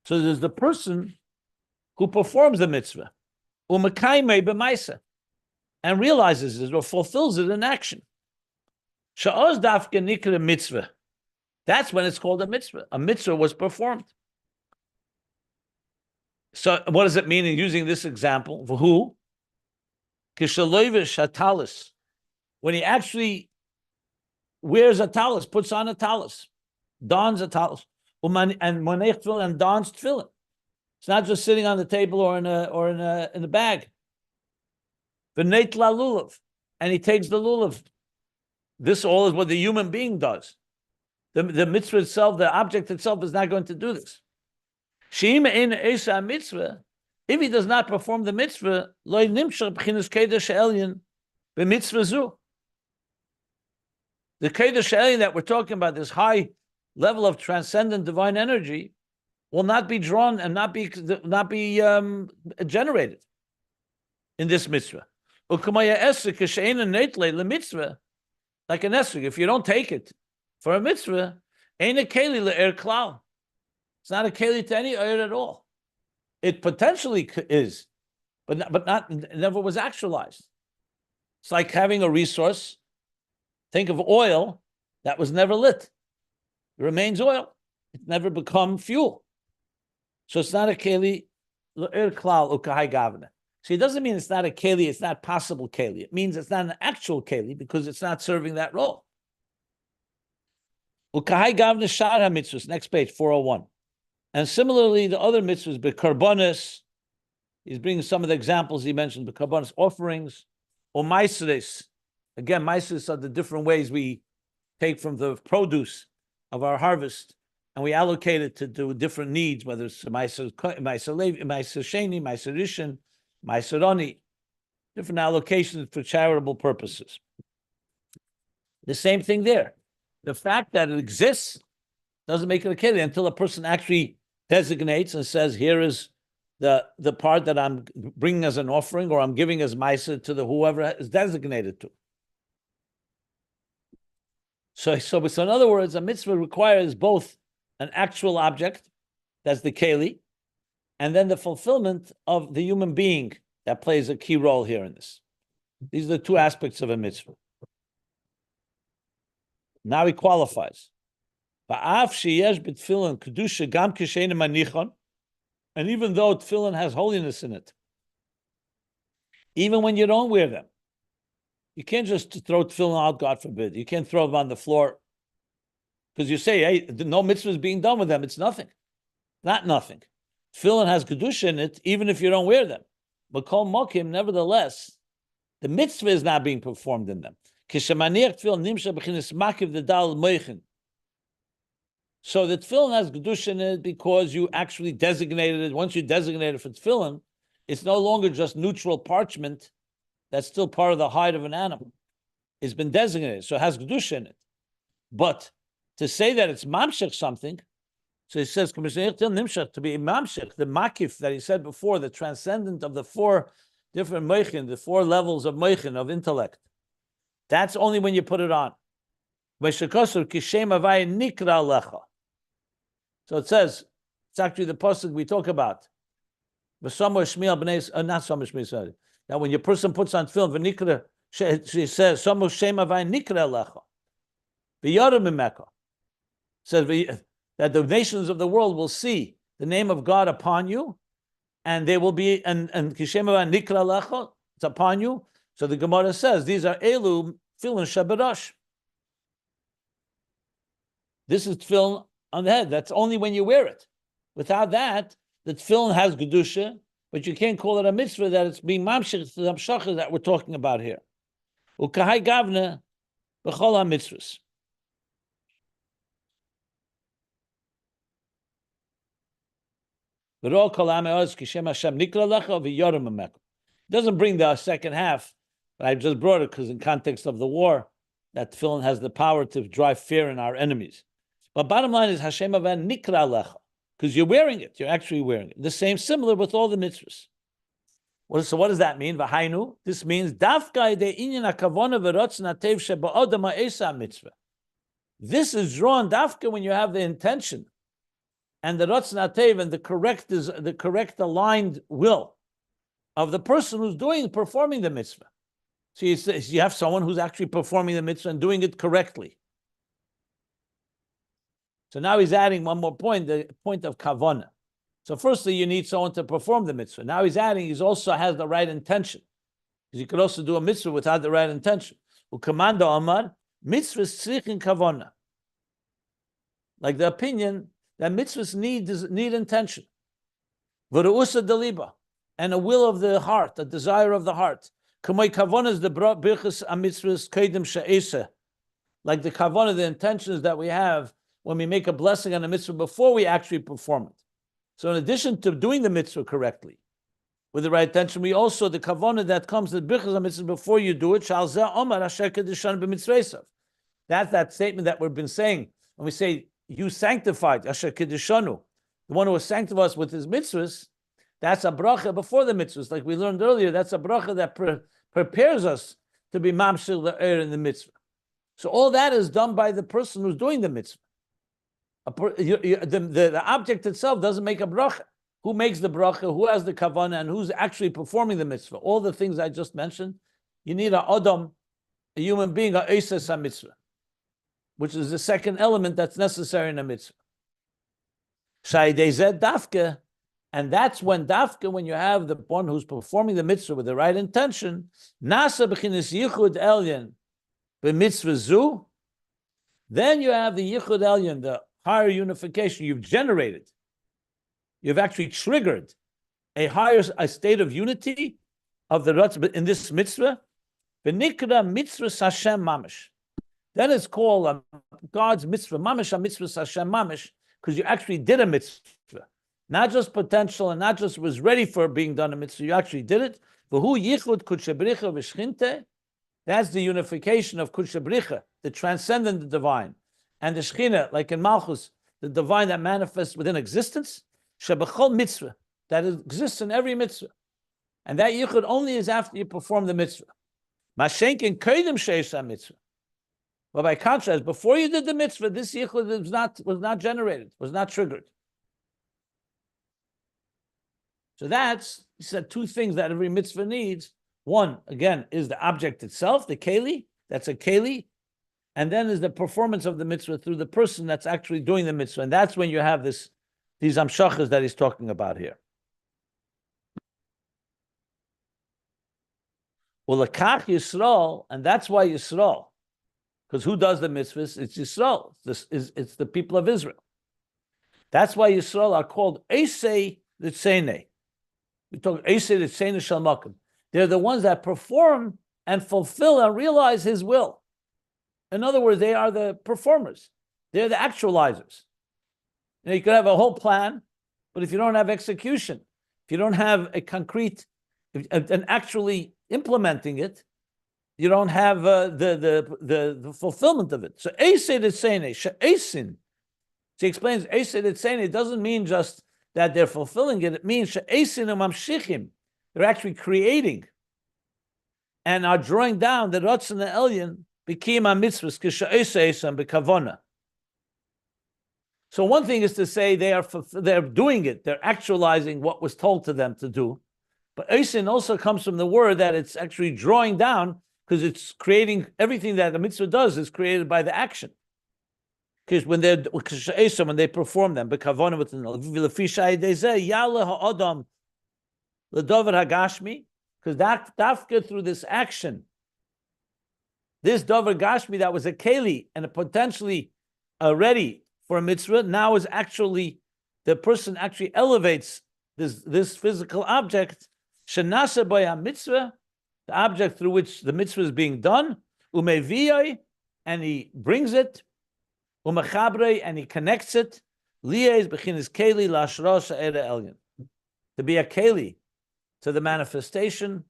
So there's the person who performs the mitzvah, u'mekayme b'maisa, and realizes it or fulfills it in action. Sha'oz dafke nikra mitzvah. That's when it's called a mitzvah. A mitzvah was performed. So what does it mean in using this example? V'hu kishaloivish hatalis, when he actually wears a talis, puts on a talis, dons a talis. and monech tefillin and dons tefillin. It's not just sitting on the table or in a bag. V'neit la lulav, and he takes the lulav. This all is what the human being does. The mitzvah itself, the object itself, is not going to do this. She'ima ein esa mitzvah. If he does not perform the mitzvah, lo nimshach b'chinas kedesh elyon b'mitzvah zu. The kedesh elyon that we're talking about, this high level of transcendent divine energy, will not be drawn and not be generated in this mitzvah. Ukamaya esek she'ein neitle lemitzvah, like an esek. If you don't take it for a mitzvah, ain't a keli le'er klal. It's not a keli to any er at all. It potentially is, but not never was actualized. It's like having a resource. Think of oil that was never lit. It remains oil. It never become fuel. So it's not a keli le'er klal ukahai gavna. So it doesn't mean it's not a keli, it's not possible keli. It means it's not an actual keli because it's not serving that role. Ukahai gavna shar ha-mitzvahs. Next page, 401. And similarly, the other mitzvahs, bekarbonis, he's bringing some of the examples he mentioned, bekarbonis offerings, or maisres. Again, maisres are the different ways we take from the produce of our harvest and we allocate it to do different needs, whether it's maiser sheni, maiser rishon, maiser oni, different allocations for charitable purposes. The same thing there. The fact that it exists doesn't make it a keli until a person actually designates and says, here is the part that I'm bringing as an offering or I'm giving as maiser to the whoever is designated to. So in other words, a mitzvah requires both an actual object, that's the keli, and then the fulfillment of the human being that plays a key role here in this. These are the two aspects of a mitzvah. Now he qualifies. And even though tefillin has holiness in it, even when you don't wear them, you can't just throw tefillin out, God forbid. You can't throw them on the floor because you say, hey, no mitzvah is being done with them. It's nothing. Not nothing. Tefillin has kedusha in it, even if you don't wear them. But kol mokim, nevertheless, the mitzvah is not being performed in them. So the tefillin has kedusha in it because you actually designated it. Once you designate it for tefillin, it's no longer just neutral parchment that's still part of the hide of an animal. It's been designated, so it has kedusha in it. But to say that it's mamshech something, so he says, to be mamshech, the makif that he said before, the transcendent of the four different meichin, the four levels of meichin, of intellect, that's only when you put it on. So it says, it's actually the pasuk we talk about. Now, when your person puts on tefillin, she says, "Samu shem avay nikra lecha, v'yarim imeka." Says that the nations of the world will see the name of God upon you, and they will be and kishem avay nikra lecha, it's upon you. So the Gemara says these are elu tefillin shabarash. This is tefillin on the head. That's only when you wear it. Without that, the tefillin has kedusha, but you can't call it a mitzvah that it's being mamshech to the hamshachah that we're talking about here. Ukahai gavna b'chol ha-mitzvahs. Doesn't bring the second half, but I just brought it because in context of the war, that tefillin has the power to drive fear in our enemies. But bottom line is Hashem avan nikra lecha, because you're wearing it. You're actually wearing it. The same, similar with all the mitzvahs. So what does that mean? V'hainu. This means dafka de inyan kavanah v'rotzon hatev sheba'odam ha'esa mitzvah. This is drawn dafka when you have the intention and the rotzon hatev and the correct aligned will of the person who's performing the mitzvah. So you have someone who's actually performing the mitzvah and doing it correctly. So now he's adding one more point, the point of kavanah. So firstly, you need someone to perform the mitzvah. Now he's adding, he also has the right intention. Because you could also do a mitzvah without the right intention. Ukamanda Amar, mitzvah tzrichin kavanah. Like the opinion that mitzvahs need intention. V'reusa deliba, and a will of the heart, a desire of the heart. Kamei kavanah is the birchas amitzvahs kedim she'esa, like the kavanah, the intentions that we have when we make a blessing on a mitzvah before we actually perform it. So in addition to doing the mitzvah correctly, with the right intention, we also, the kavanah that comes to the birchas amitzvahs before you do it, shal zeh omar asher kedushan b'mitzvaysav. That's that statement that we've been saying when we say, you sanctified, asher kedushanu, the one who has sanctified us with his mitzvahs. That's a bracha before the mitzvahs. Like we learned earlier, that's a bracha that prepares us to be mamshil the in the mitzvah. So all that is done by the person who's doing the mitzvah. The object itself doesn't make a bracha. Who makes the bracha? Who has the kavanah? And who's actually performing the mitzvah? All the things I just mentioned. You need a adam, a human being, a eisas mitzvah, which is the second element that's necessary in a mitzvah. Shaydei dafke. And that's when dafka, when you have the one who's performing the mitzvah with the right intention, nasa b'chinas yichud elyon b'mitzvah zu, then you have the yichud elyon, the higher unification you've generated. You've actually triggered a state of unity of the Ratz in this mitzvah. V'nikra mitzvah Hashem mamish. Then it's called God's mitzvah mamish, a mitzvah Hashem mamish, because you actually did a mitzvah. Not just potential and not just was ready for being done a mitzvah, you actually did it. That's the unification of Kudshabricha, the transcendent, the divine. And the Shechina, like in Malchus, the divine that manifests within existence, Shebachol mitzvah, that exists in every mitzvah. And that yichud only is after you perform the mitzvah. Mashenkin kodim sheisha mitzvah. But by contrast, before you did the mitzvah, this yichud was not generated, was not triggered. So that's, he said, two things that every mitzvah needs. One, again, is the object itself, the keli, that's a keli, and then is the performance of the mitzvah through the person that's actually doing the mitzvah. And that's when you have these amshachas that he's talking about here. Well, Lakach Yisrael, and that's why Yisrael, because who does the mitzvahs? It's Yisrael. It's the people of Israel. That's why Yisrael are called Eisei L'Tzenei. We talk Eisei L'Tzenei Shel Makom. They're the ones that perform and fulfill and realize His will. In other words, they are the performers. They're the actualizers. You could have a whole plan, but if you don't have execution, if you don't have a concrete and actually implementing it, you don't have the fulfillment of it. So Eisei L'Tzenei She'esin. She explains Eisei L'Tzenei doesn't mean just that they're fulfilling it. It means she'esin u'mamshichim. They're actually creating and are drawing down the Ratz and the Elyon b'kiyum ha'mitzvahs k'she'eisam b'kavanah. So one thing is to say they're doing it. They're actualizing what was told to them to do. But eisin also comes from the word that it's actually drawing down because it's creating everything that the mitzvah does is created by the action. Because when they perform them, because dafka through this action, this davar gashmi that was a keli and a potentially ready for a mitzvah, now is actually the person actually elevates this physical object, shenasa by a mitzvah, the object through which the mitzvah is being done, umeviyai, and he brings it. And he connects it, to be a keli, to the manifestation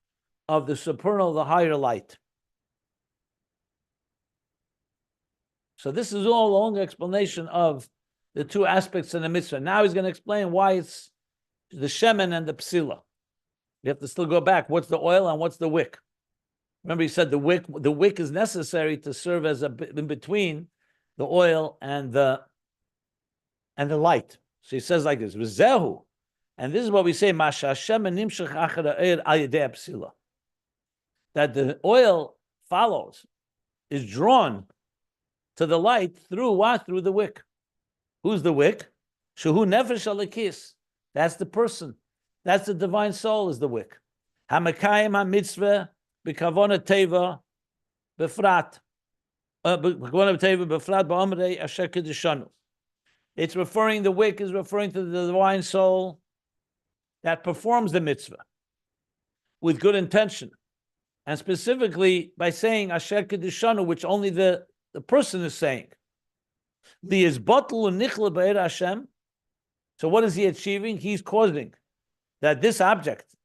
of the supernal, the higher light. So this is all a long explanation of the two aspects in the mitzvah. Now he's going to explain why it's the shemen and the psila. You have to still go back. What's the oil and what's the wick? Remember he said the wick is necessary to serve as a in between the oil and the light. So he says like this, V'zehu, and this is what we say, that the oil follows, is drawn to the light through what? Through the wick. Who's the wick? Shehu nefesh alekis. That's the person. That's the divine soul is the wick. Hamakayim ha-mitzvah b'kavona teva b'frat. It's It's referring, the wick is referring to the divine soul that performs the mitzvah with good intention. And specifically by saying Asher Kedushanu, which only the person is saying. The is batul nichla b'er Hashem. So what is he achieving? He's causing that this object,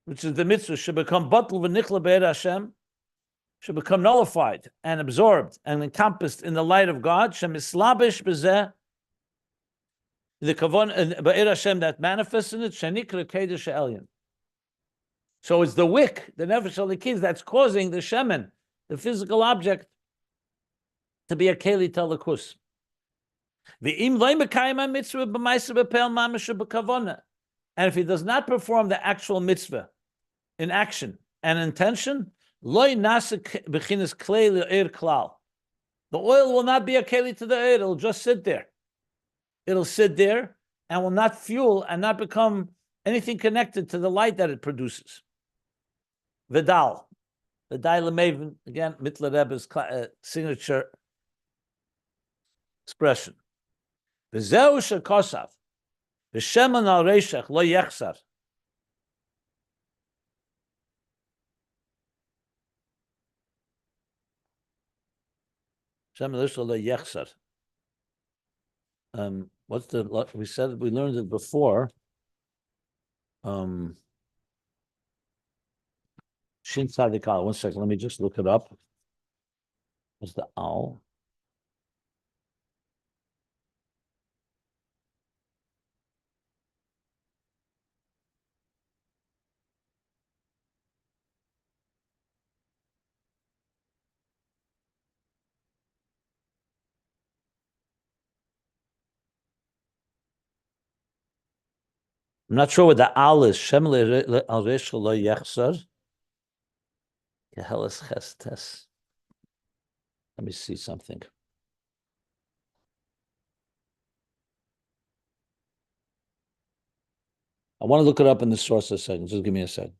which is the mitzvah, should become batul v'nichla b'er Hashem, should become nullified and absorbed and encompassed in the light of God. Shem islabish b'zeh, the kavanah b'er Hashem that manifests in it. Shenikra kedush elyon. So it's the wick, the nefesh halikis, that's causing the shemen, the physical object, to be a keli talakus. The im loy mekayim mitzvah b'maisa b'pel mamash b'kavanah, and if he does not perform the actual mitzvah in action and intention, loy nasa b'chinas klei le'er klal. The oil will not be a keli to the air; it'll just sit there. It'll sit there and will not fuel and not become anything connected to the light that it produces. Vidal, the Maven, again, Mittler Rebbe's signature expression. V'zeu shekosav, v'sheman al reishach lo yechsar. Sheman al reishach lo yechsar. What's the, we said, we learned it before. Shin Tzadik Al. 1 second, let me just look it up. What's the Al? I'm not sure what the Al is. Shem al reishach lo yechsar. Let me see something. I want to look it up in the source a second. Just give me a second.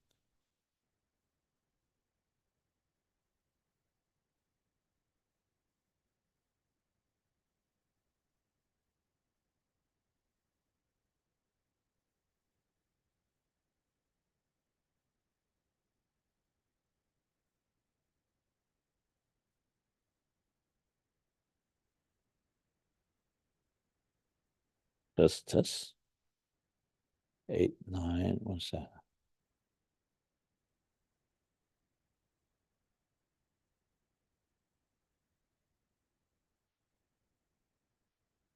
Test. 8, 9, 1 second.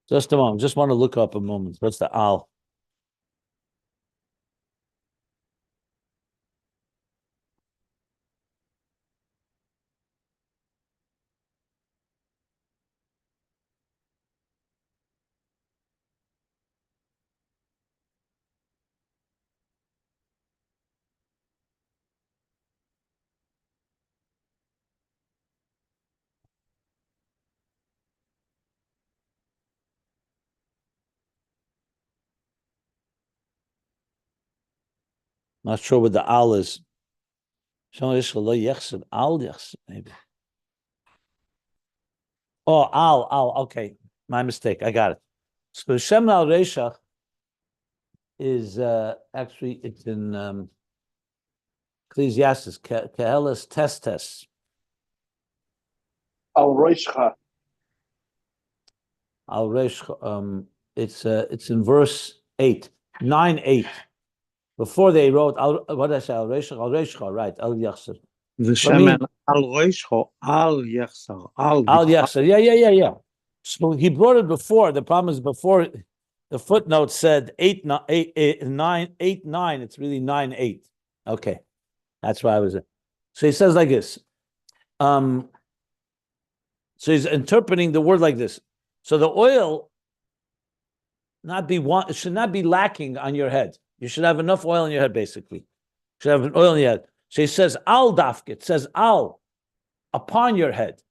Just a moment. Just want to look up a moment. What's the Al? Not sure what the Al is. Al, maybe. Oh, Al. Okay, my mistake. I got it. So Shem al Reishach is actually, it's in Ecclesiastes, Kehelas Testes. Al Reishcha. Al Reishcha. It's in verse 8, 9-8. Before they wrote, what did I say? Al Reishcha, right? Al Yachsar. The Shemen Al Reishcha, Al Yachsar. Al Yachsar. Yeah. So he brought it before. The problem is before the footnote said 8, 9. It's really 9-8. Okay, that's why I was. So he says like this. So he's interpreting the word like this. So the oil it should not be lacking on your head. You should have enough oil in your head, basically. You should have an oil in your head. So he says al dafkit. Says al upon your head.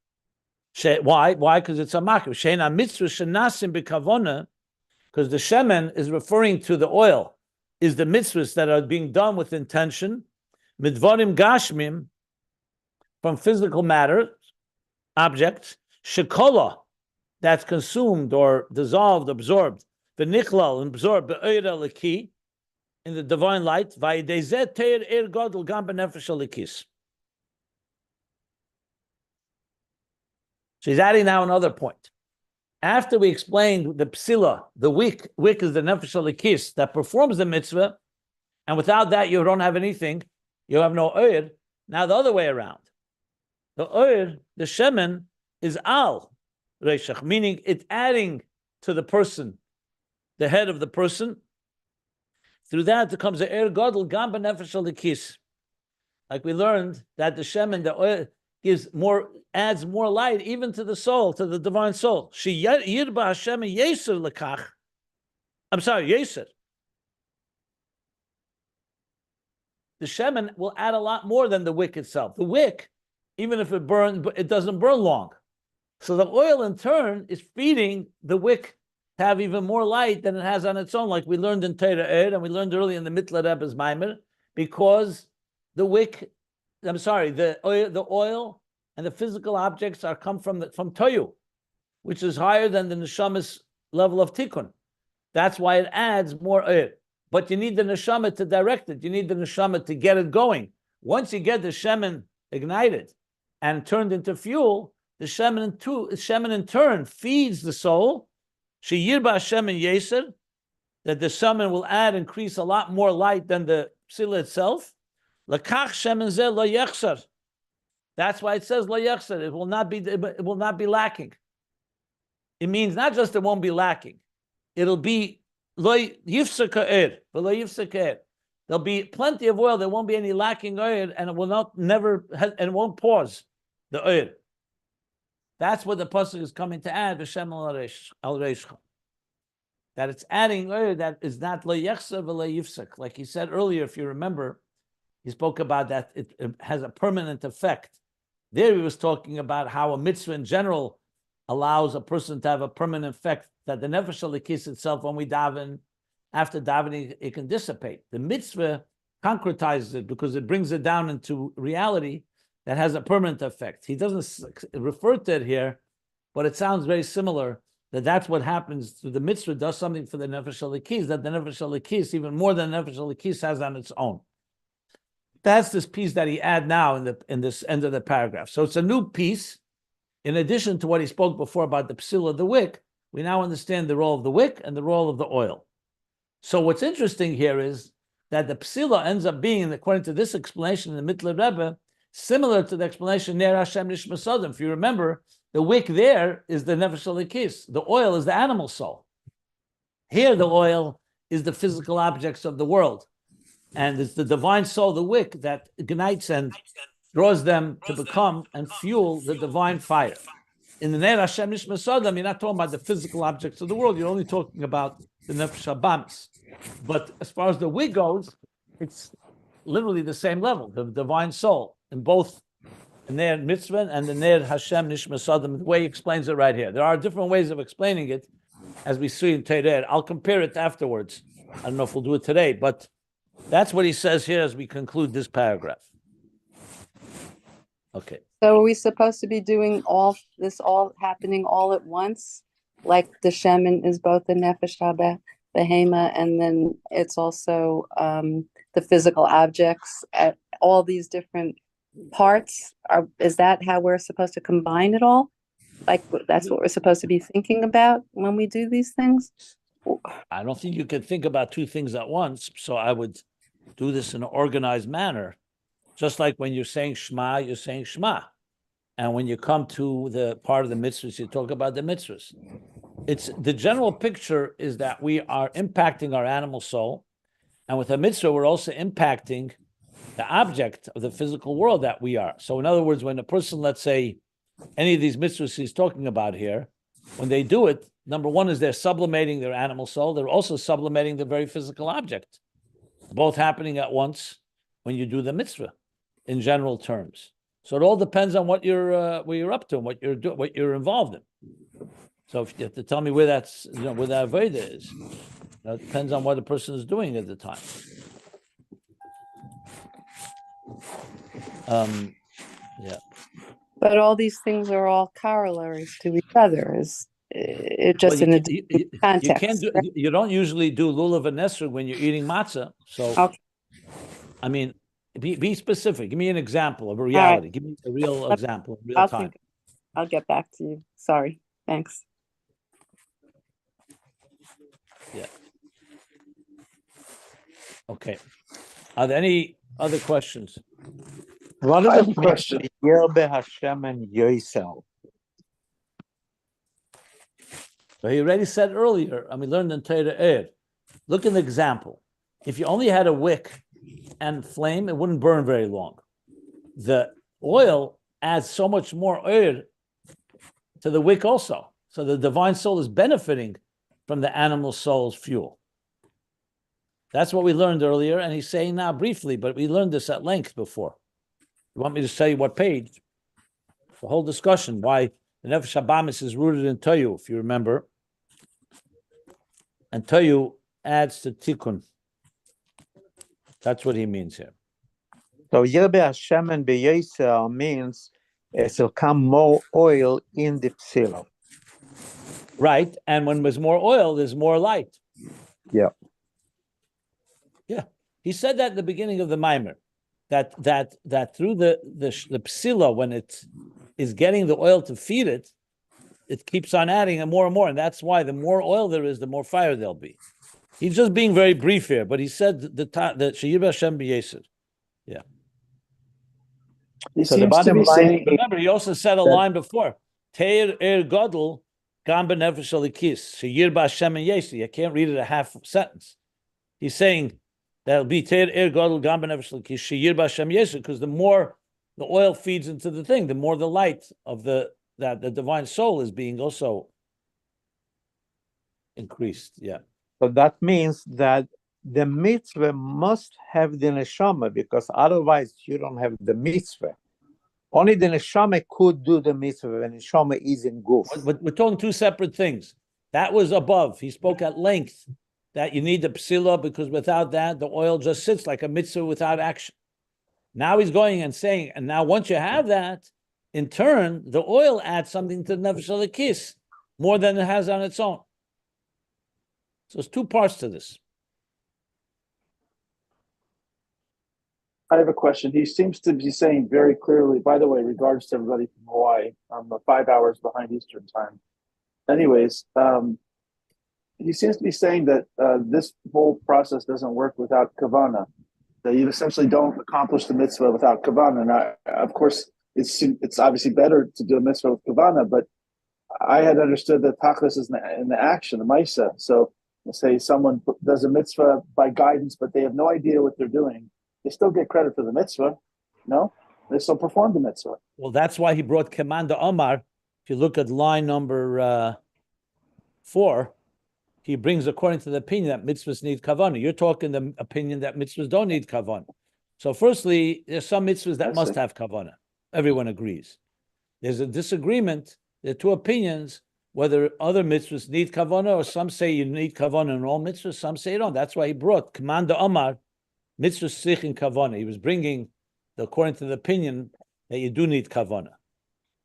Why? Because it's a makir. Sheina mitzvah shenasim b'kavona. Because the shemen is referring to the oil. Is the mitzvahs that are being done with intention. Midvarim gashmim, from physical matter, objects. Shekola, that's consumed or dissolved, absorbed, the nichlal, absorbed, the oira leki, in the divine light, vayidezet teir ir godel gam benefesh alikis. She's adding now another point. After we explained the psila, the wick is the nefesh alikis that performs the mitzvah, and without that you don't have anything, you have no oir. Now the other way around. The oir, the shemen, is al reishach, meaning it's adding to the person, the head of the person. Through that, it comes the air godel gam benefesh alikis. Like we learned that the shemen, the oil, adds more light even to the soul, to the divine soul. She yirba Hashem yeser lekach. I'm sorry, yeser. The shemen will add a lot more than the wick itself. The wick, even if it burns, it doesn't burn long. So the oil in turn is feeding the wick to have even more light than it has on its own, like we learned in Torah Ed, and we learned earlier in the Mitla Rebbe's Maimer, because the oil and the physical objects come from Toyu, which is higher than the Neshama's level of Tikkun. That's why it adds more oil. But you need the Neshama to direct it. You need the Neshama to get it going. Once you get the Shemen ignited and turned into fuel, the Shemen in turn feeds the soul. Sheyirba Shemen Yeser, that the Shemen will increase a lot more light than the Psila itself. Lakach Shemen Zeh lo yechsar. That's why it says lo yechsar. It will not be lacking. It means not just it won't be lacking. It'll be lo yifsar ka'er, but lo yifsar ka'er. There'll be plenty of oil. There won't be any lacking oil, and it will it won't pause the oil. That's what the pasuk is coming to add. V'shem al reishcha. That it's adding oil that is not lo yechsar v'lo yifsar. Like he said earlier, if you remember, he spoke about that it has a permanent effect. There he was talking about how a mitzvah in general allows a person to have a permanent effect, that the nefesh alikis itself, when we daven, after davening, it can dissipate. The mitzvah concretizes it because it brings it down into reality that has a permanent effect. He doesn't refer to it here, but it sounds very similar, that's what happens to the mitzvah, does something for the nefesh alikis, that the nefesh alikis, even more than nefesh alikis, has on its own. That's this piece that he adds now in this end of the paragraph. So it's a new piece. In addition to what he spoke before about the psila, the wick, we now understand the role of the wick and the role of the oil. So what's interesting here is that the psila ends up being, according to this explanation in the Mitla Rebbe, similar to the explanation Ner Hashem Nishma. If you remember, the wick there is the nefesh alikis. The oil is the animal soul. Here, the oil is the physical objects of the world. And it's the divine soul, the wick, that ignites and draws them to become and fuel the divine fire. In the Ner Hashem Nishma Sodom, you're not talking about the physical objects of the world. You're only talking about the Nefesh Habamis. But as far as the wick goes, it's literally the same level, the divine soul, in both the Ner Mitzvah and the Ner Hashem Nishma Sodom, the way he explains it right here. There are different ways of explaining it, as we see in Torah. I'll compare it afterwards. I don't know if we'll do it today, but that's what he says here as we conclude this paragraph. Okay. So are we supposed to be doing all happening all at once? Like the shemen is both the nefesh behema, and then it's also the physical objects at all these different parts. Is that how we're supposed to combine it all? Like that's what we're supposed to be thinking about when we do these things? I don't think you can think about two things at once. So I would do this in an organized manner. Just like when you're saying Shema, you're saying Shema. And when you come to the part of the mitzvahs, you talk about the mitzvahs. It's the general picture is that we are impacting our animal soul. And with a mitzvah, we're also impacting the object of the physical world that we are. So in other words, when a person, let's say, any of these mitzvahs he's talking about here, when they do it, number one is they're sublimating their animal soul. They're also sublimating the very physical object. Both happening at once when you do the mitzvah, in general terms. So it all depends on what you're up to and what you're doing, what you're involved in. So if you have to tell me where that's, where that Veda is, it depends on what the person is doing at the time. Yeah. But all these things are all corollaries to each other. it Well, just in a different you context. can't do, right? you don't usually do lulav and nesr when you're eating matzah. So, Okay. I mean, be specific. Give me an example of a right. reality. Give me a real example, real I'll time. think. I'll get back to you. Sorry. Thanks. Yeah. Okay. Are there any other questions? What I does have a it mean? question. Yirbe Hashem and Yosel. So he already said earlier, and we learned in Torah Ed. Look at the example. If you only had a wick and flame, it wouldn't burn very long. The oil adds so much more oil to the wick also. So the divine soul is benefiting from the animal soul's fuel. That's what we learned earlier, and he's saying now briefly, but we learned this at length before. You want me to say what page? The whole discussion, why the Nefesh Habamis is rooted in Toyu, if you remember. And Toyu adds to Tikkun. That's what he means here. So Yirbe Hashem and Yosel means it will come more oil in the psilo. Right, and when there's more oil, there's more light. Yeah. Yeah, he said that at the beginning of the Maimer, that through the psila, when it is getting the oil to feed it, it keeps on adding and more, and that's why the more oil there is, the more fire there'll be. He's just being very brief here, but he said the Sheyir Hashem b'Yesod. Yeah. He So the seems to bottom be line saying, is Remember, he also said a line before. Teir Gadol Gam b'Nefesh Alikis Sheyir Hashem and Yesod. You can't read it a half sentence. He's saying that'll be Teir Gadol Gam b'Nefesh Alikis Sheyir Hashem Yesod, because the more the oil feeds into the thing, the more the light of the divine soul is being also increased. Yeah. So that means that the mitzvah must have the neshama, because otherwise you don't have the mitzvah. Only the neshama could do the mitzvah when neshama is in guf. But we're talking two separate things. That was above. He spoke at length that you need the psila, because without that, the oil just sits like a mitzvah without action. Now he's going and saying, and now once you have that, in turn, the oil adds something to the nefesh halakis more than it has on its own. So there's two parts to this. I have a question. He seems to be saying very clearly, by the way, regards to everybody from Hawaii, I'm 5 hours behind Eastern time. Anyways, he seems to be saying that this whole process doesn't work without Kavanah, that you essentially don't accomplish the mitzvah without Kavanah. And of course, it's obviously better to do a mitzvah with Kavanah, but I had understood that Tachlis is in the action, the Maisa. So let's say someone does a mitzvah by guidance, but they have no idea what they're doing. They still get credit for the mitzvah. No? They still perform the mitzvah. Well, that's why he brought Kamanda Omar. If you look at line number 4, he brings according to the opinion that mitzvahs need kavanah. You're talking the opinion that mitzvahs don't need kavanah. So firstly, there's some mitzvahs that must have kavanah. Everyone agrees. There's a disagreement. There are two opinions, whether other mitzvahs need kavanah, or some say you need kavanah in all mitzvahs, some say you don't. That's why he brought Kamanda Omar, mitzvahs sich in kavanah. He was bringing, according to the opinion, that you do need kavanah.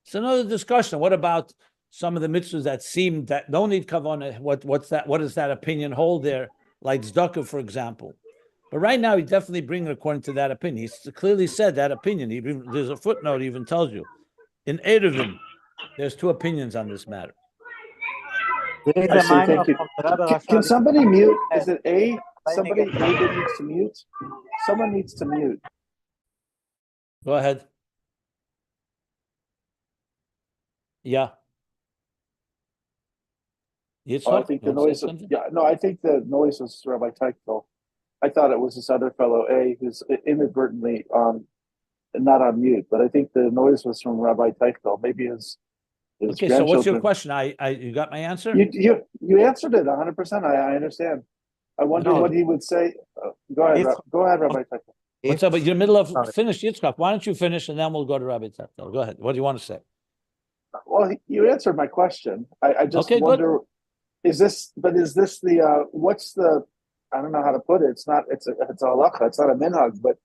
It's another discussion. What about some of the mitzvahs that seem that don't need kavanah? What's that? What does that opinion hold there? Like tzedakah, for example. But right now, he's definitely bringing it according to that opinion. He's clearly said that opinion. There's a footnote even tells you. In Eruvin, there's two opinions on this matter. I see, thank you. Can somebody mute? Is it A? Somebody needs to mute. Someone needs to mute. Go ahead. Yeah. Oh, I think the noise. I think the noise was Rabbi Teichel. I thought it was this other fellow A, who's inadvertently not on mute, but I think the noise was from Rabbi Teichel. Maybe his okay. So what's your question? You got my answer. You answered it 100%. I understand. I wonder what he would say. Go ahead, Rabbi Teichel. What's up? But you're in the middle of finish Yitzchak. Why don't you finish and then we'll go to Rabbi Teichel. Go ahead. What do you want to say? Well, you answered my question. I just wonder. Good. Is this the what's the, I don't know how to put it. It's a halacha. It's not a minhag, but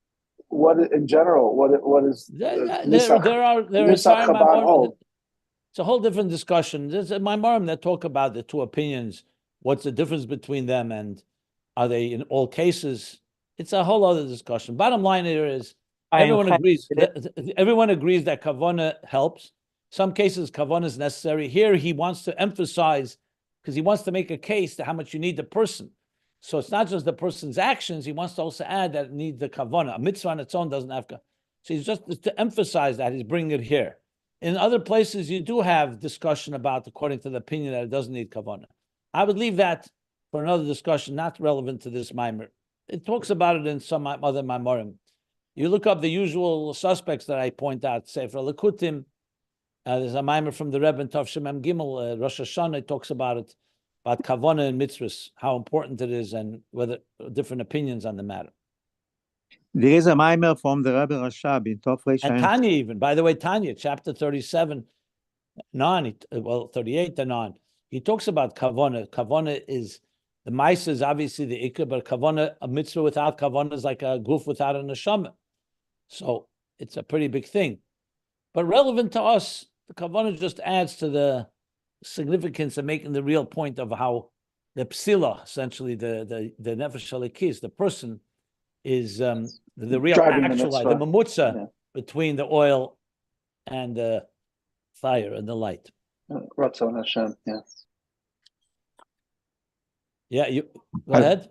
what in general? What is there are It's a whole different discussion. There's a Maimarim that talk about the two opinions. What's the difference between them, and are they in all cases? It's a whole other discussion. Bottom line here is everyone agrees that Kavanah helps. Some cases Kavanah is necessary. Here he wants to emphasize, because he wants to make a case to how much you need the person. So it's not just the person's actions. He wants to also add that it needs the Kavanah. A mitzvah on its own doesn't have. So he's just to emphasize that he's bringing it here. In other places, you do have discussion about, according to the opinion, that it doesn't need Kavanah. I would leave that for another discussion, not relevant to this Maimer. It talks about it in some other Maimarim. You look up the usual suspects that I point out. Sefer Likutim, there's a Maimer from the Rebbe in Tav Shemem Gimel, Rosh Hashanah, it talks about it, about Kavanah and mitzvahs, how important it is, and whether different opinions on the matter. There is a Maimer from the Rebbe Rashab in Tov Reish. And Tanya even, by the way, Tanya, chapter 37, 38 and on, he talks about Kavanah. Kavanah is, the Maisa is obviously the Ikka, but Kavanah, a mitzvah without Kavanah is like a goof without a neshama. So it's a pretty big thing. But relevant to us, the Kavanah just adds to the significance of making the real point of how the psila, essentially the nefesh halikis, the person, is the real actualize, the mamutza between the oil and the fire and the light. Ratzon Hashem, yeah. Yeah, you go ahead.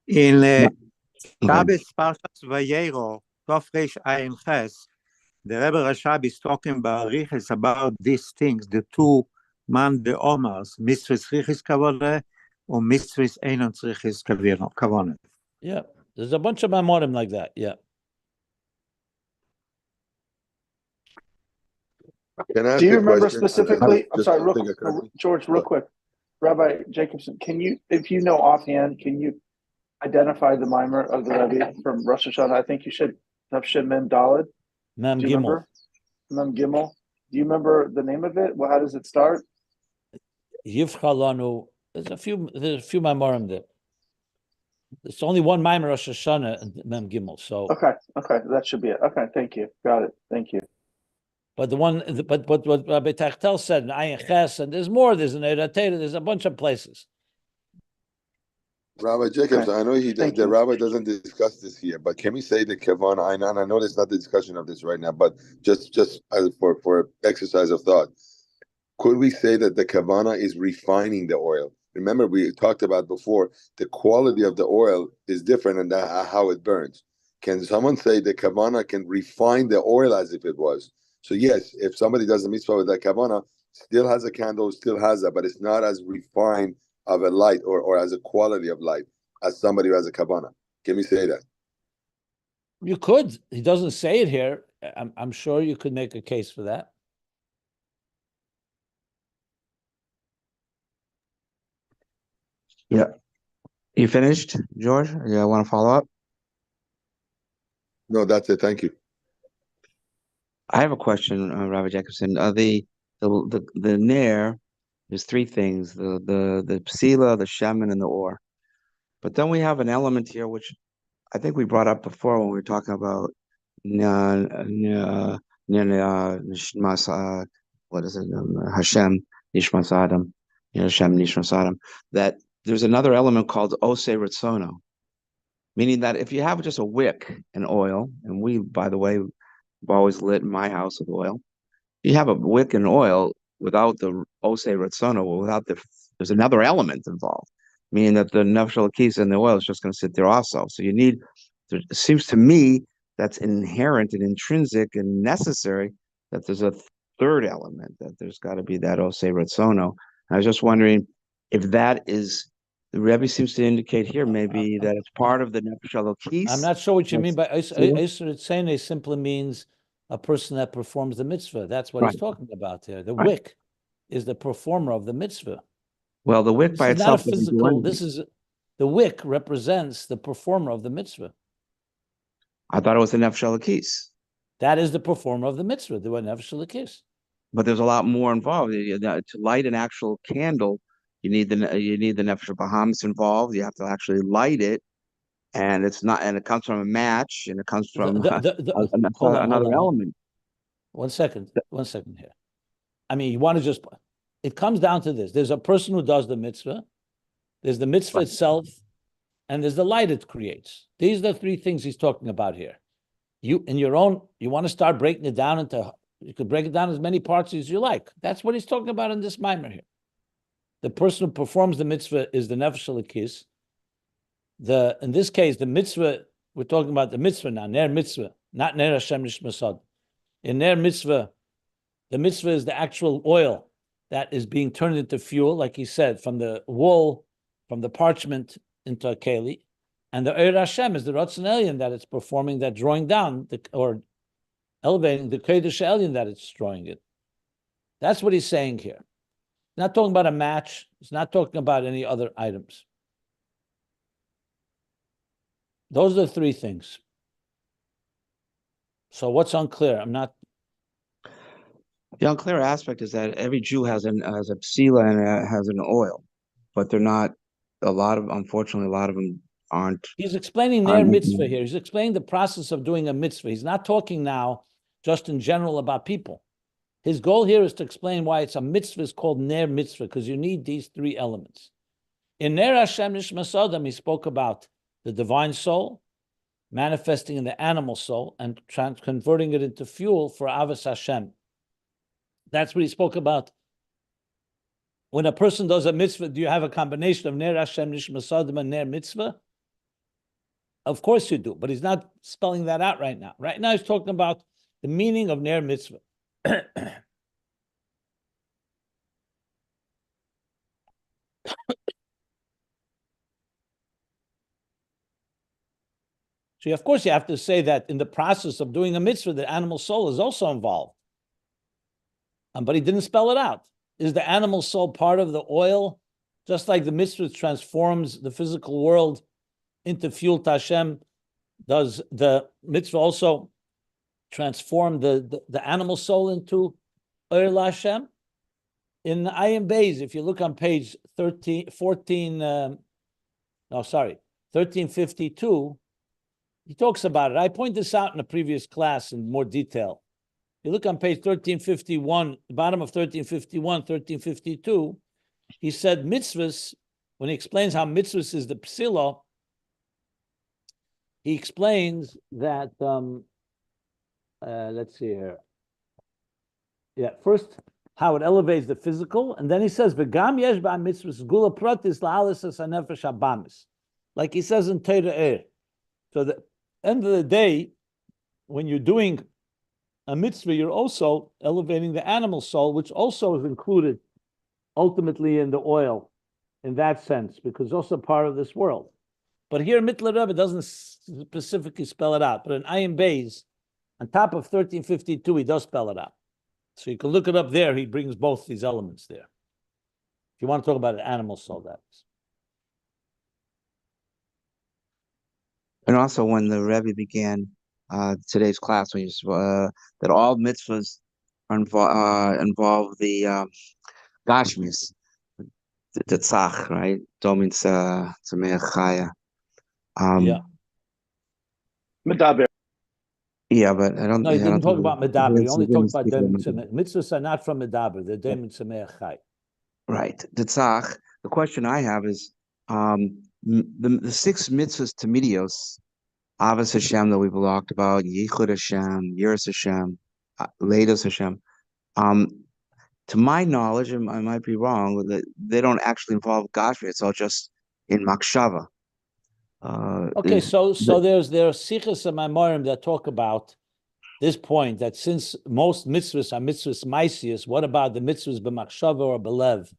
In Shabbos Parshas Vayero, Tov Reish Ayin Ches, the Rebbe Rashab is talking about Riches, about these things, the two man the omars, mitzvahs Riches Kavanah or mitzvahs Einon Riches Kavanah. Yeah, there's a bunch of Maimorim like that. Yeah. Can I ask Do you a remember question? specifically? I'm Just sorry, think I could- George, real quick. Rabbi Jacobson, can you, if you know offhand, can you identify the mimer of the Rebbe from Rosh Hashanah? I think you should have Shem Mem Daled. Mem Do you Gimel. remember? Mem Gimel. Do you remember the name of it? Well, how does it start? Yivchalanu. There's a few Maimorim there. It's only one Maimer Rosh Hashanah and Mem Gimel. So Okay, that should be it. Okay, thank you. Got it. Thank you. but what Rabbi Tachtel said in Ayin Ches, and there's more. There's an Erateta. There's a bunch of places. Rabbi Jacobs, Okay. I know the you. rabbi doesn't discuss this here, but can we say the Kavanah? And I know there's not the discussion of this right now, but just for exercise of thought, could we say that the Kavanah is refining the oil? Remember, we talked about before, the quality of the oil is different and how it burns. Can someone say the Kavanah can refine the oil as if it was? So yes, if somebody does a mitzvah with that Kavanah, still has a candle, still has that, but it's not as refined of a light or as a quality of light as somebody who has a Kavanah. Can we say that? You could. He doesn't say it here. I'm sure you could make a case for that. Yeah. You finished, George? Yeah, want to follow up? No, that's it. Thank you. I have a question, Rabbi Jacobson. The Ner, there's three things: the psila, the shemen, and the or. But then we have an element here which I think we brought up before when we were talking about what is it? Hashem Nishmas Adam, Hashem Nishmas Adam. That there's another element called Ose Ritzono, meaning that if you have just a wick and oil, and we, by the way, have always lit in my house with oil. You have a wick and oil without the Ose Ritzono, without there's another element involved, meaning that the nefesh elokis in the oil is just going to sit there also. So you need, it seems to me that's inherent and intrinsic and necessary that there's a third element, that there's got to be that Ose Ritzono. I was just wondering if that is, the Rebbe seems to indicate here maybe that it's part of the nefesh elokis. I'm not sure what you mean by Eiser Tzene. Simply means a person that performs the mitzvah. That's what he's talking about here. The wick is the performer of the mitzvah. Well, the wick by itself is not a physical. This is the wick represents the performer of the mitzvah. I thought it was the nefesh elokis. That is the performer of the mitzvah. The nefesh elokis. But there's a lot more involved. To light an actual candle, you need the nefesh bahamis involved. You have to actually light it, and it's not. And it comes from a match, and it comes from another element. One second here. I mean, you want to just, it comes down to this. There's a person who does the mitzvah, there's the mitzvah itself, and there's the light it creates. These are the three things he's talking about here. You, in your own, you want to start breaking it down into, you could break it down as many parts as you like. That's what he's talking about in this mimer here. The person who performs the mitzvah is the nefesh elokis. In this case, the mitzvah, we're talking about the mitzvah now, Ner Mitzvah, not Ner Hashem Nishmasad. In Ner Mitzvah, the mitzvah is the actual oil that is being turned into fuel, like he said, from the wool, from the parchment into a keli. And the Eir Hashem is the Ratzon Elyon that it's performing, that drawing down, or elevating the Kodesh Elyon that it's drawing it. That's what he's saying here. He's not talking about a match. He's not talking about any other items. Those are the three things. So what's unclear? I'm not. The unclear aspect is that every Jew has a psila and has an oil, but they're not. Unfortunately, a lot of them aren't. He's explaining Ner Mitzvah here. He's explaining the process of doing a mitzvah. He's not talking now just in general about people. His goal here is to explain why it's a mitzvah is called Ner Mitzvah, because you need these three elements. In Ner Hashem Nishmas Adam, he spoke about the divine soul manifesting in the animal soul and converting it into fuel for Avos Hashem. That's what he spoke about. When a person does a mitzvah, do you have a combination of Ner Hashem Nishmas Adam and Ner Mitzvah? Of course you do, but he's not spelling that out right now. Right now he's talking about the meaning of Ner Mitzvah. So of course you have to say that in the process of doing a mitzvah, the animal soul is also involved. But he didn't spell it out. Is the animal soul part of the oil? Just like the mitzvah transforms the physical world into fuel to Hashem, does the mitzvah also transform the animal soul into oil Hashem? In Ayin Beis, if you look on page 1352, he talks about it. I point this out in a previous class in more detail. You look on page 1351, the bottom of 1351, 1352, he said mitzvahs, when he explains how mitzvahs is the psila, he explains that, let's see here. Yeah, first, how it elevates the physical, and then he says, "V'gam yesh ba mitzvahs gula pratis la'alis hanefesh habamis," like he says in Torah. So at the end of the day, when you're doing a mitzvah, you're also elevating the animal soul, which also is included ultimately in the oil, in that sense, because it's also part of this world. But here, Mittler Rebbe doesn't specifically spell it out, but in Ayin Beis, on top of 1352, he does spell it out. So you can look it up there. He brings both these elements there. If you want to talk about an animal soul, that is. And also, when the Rebbe began today's class, when that all mitzvahs involve the gashmis, the tzach, right? Domin tzameh chaya. Yeah. Medaber. Yeah, but I don't. No, he didn't talk about medaber. He only talked about them. mitzvahs are not from medaber. They're domin tzameh chai. Right. The tzach. The question I have is the six mitzvahs to midios, Avos Hashem that we've talked about, Yichud Hashem, Yiras Hashem, Leidos Hashem. To my knowledge, and I might be wrong, that they don't actually involve gashmi. It's all just in makshava. Okay, so there are sichos and maimorim that talk about this point, that since most mitzvahs are mitzvahs maisius, what about the mitzvahs b'machshava or b'lev,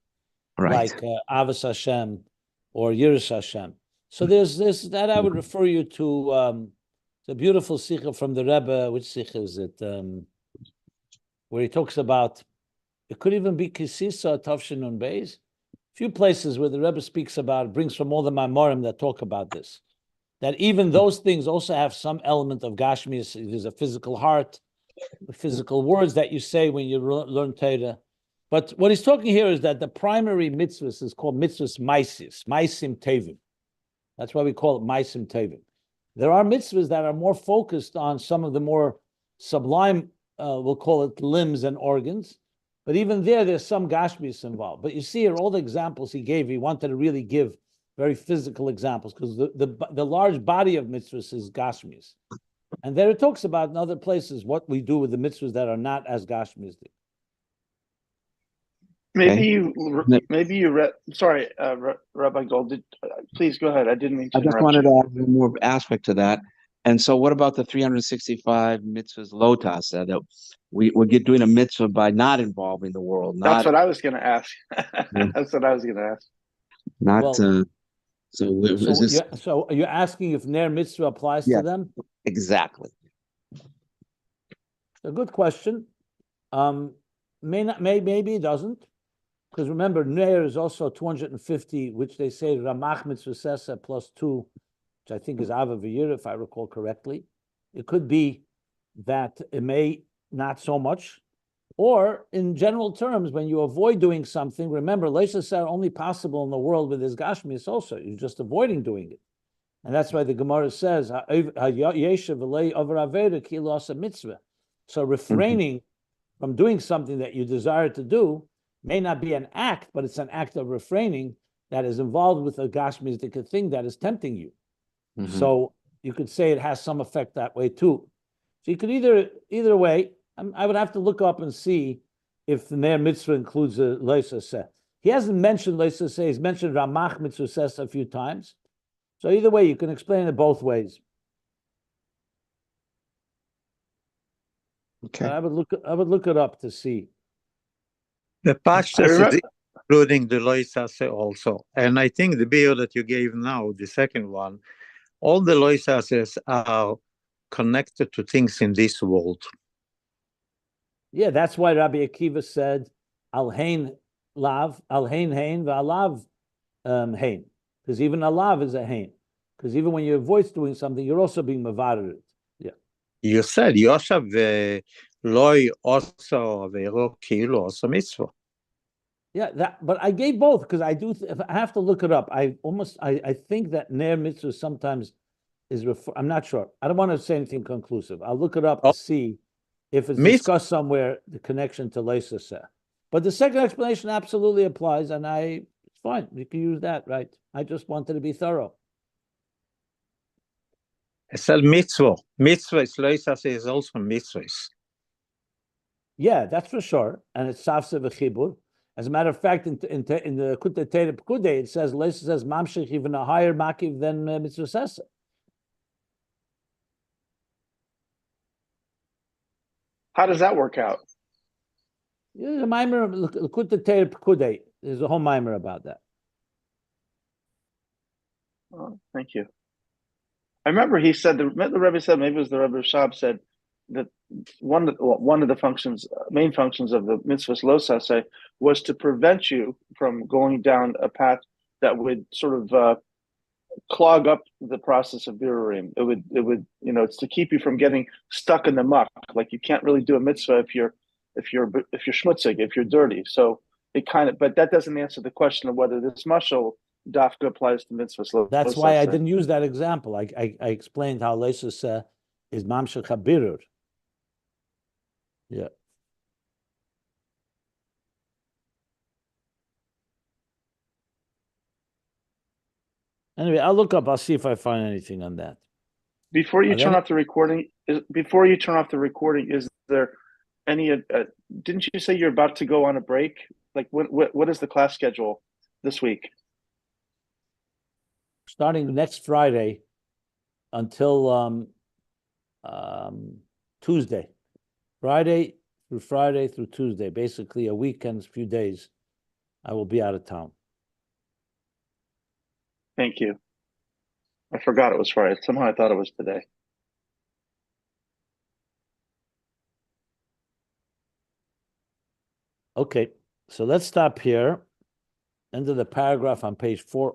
right, like Avos Hashem or Yiras Hashem? So there's this that I would refer you to the beautiful sicha from the Rebbe. Which sicha is it? Where he talks about it could even be kisisa tavshin und beis. Few places where the Rebbe speaks about it, brings from all the maimorim that talk about this, that even those things also have some element of gashmis. There's a physical heart, physical words that you say when you learn Torah. But what he's talking here is that the primary mitzvahs is called mitzvahs maisis, maisim tevim. That's why we call it maisim tevim. There are mitzvahs that are more focused on some of the more sublime, we'll call it limbs and organs, But even there's some gashmis involved. But you see here, all the examples he gave, he wanted to really give very physical examples because the large body of mitzvahs is gashmis. And there it talks about in other places what we do with the mitzvahs that are not as gashmis. Maybe you read. Sorry, Rabbi Gold. Please go ahead. I didn't mean to I just interrupt wanted you. to add one more aspect to that. And so, what about the 365 mitzvahs lotas that we're doing a mitzvah by not involving the world? That's what I was going to ask. Yeah. That's what I was going to ask. Not Well, is this so you're asking if Ner Mitzvah applies to them? exactly? A good question. Maybe it doesn't. Because remember, Ner is also 250, which they say Ramach Mitzvah Sesa plus 2, which I think is Ava V'yir, if I recall correctly. It could be that it may not so much. Or in general terms, when you avoid doing something, remember, Leisha are only possible in the world with this Gashmis also. You're just avoiding doing it. And that's why the Gemara says, so refraining from doing something that you desire to do may not be an act, but it's an act of refraining that is involved with a gashmistic thing that is tempting you. So you could say it has some effect that way too. So you could either way, I would have to look up and see if the Ner Mitzvah includes a Leisa Seh. He hasn't mentioned Leisa Seh, he's mentioned Ramach Mitzvah Seh a few times. So either way, you can explain it both ways. Okay. I would look it up to see. The Pashtas is including the Loisase also. And I think the bill that you gave now, the second one, all the Loisases are connected to things in this world. Yeah, that's why Rabbi Akiva said, Al Hain Lav, Al Hain Hain, V'alav Hain. Because even Alav is a Hain. Because even when you avoid doing something, you're also being mavared. Yeah. You said Yoshav Loi also Vero Kilo also mitzvah. Yeah, but I gave both because I have to look it up. I think that Ner Mitzvah sometimes is I'm not sure. I don't want to say anything conclusive. I'll look it up to see if it's discussed somewhere, the connection to Leisa Seh. But the second explanation absolutely applies, and it's fine. You can use that, right? I just wanted to be thorough. I said mitzvah. Mitzvah is also mitzvahs. Yeah, that's for sure. And it's Safse v'chibur. As a matter of fact, in the Kutei Teire Pekudei, it says, Leisa says, Mamshech even a higher makiv than Mitzvah Sesa. How does that work out? There's a mimer, Kutei Teire Pekudei. There's a whole mimer about that. Oh, thank you. I remember he said, the Rebbe said, maybe it was the Rebbe Shab said, that one of the functions, main functions of the mitzvahs lo saseh was to prevent you from going down a path that would sort of clog up the process of birurim. It would it's to keep you from getting stuck in the muck. Like you can't really do a mitzvah if you're schmutzig, if you're dirty. So it but that doesn't answer the question of whether this mashal dafka applies to mitzvahs. That's why I didn't use that example. I explained how Leisa is mamshech habirur. Yeah. Anyway, I'll look up. I'll see if I find anything on that. Before you turn off the recording, is there any? Didn't you say you're about to go on a break? Like, what is the class schedule this week? Starting next Friday until Tuesday. Friday through Tuesday, basically a weekend, a few days, I will be out of town. Thank you. I forgot it was Friday. Somehow I thought it was today. Okay, so let's stop here. End of the paragraph on page 4.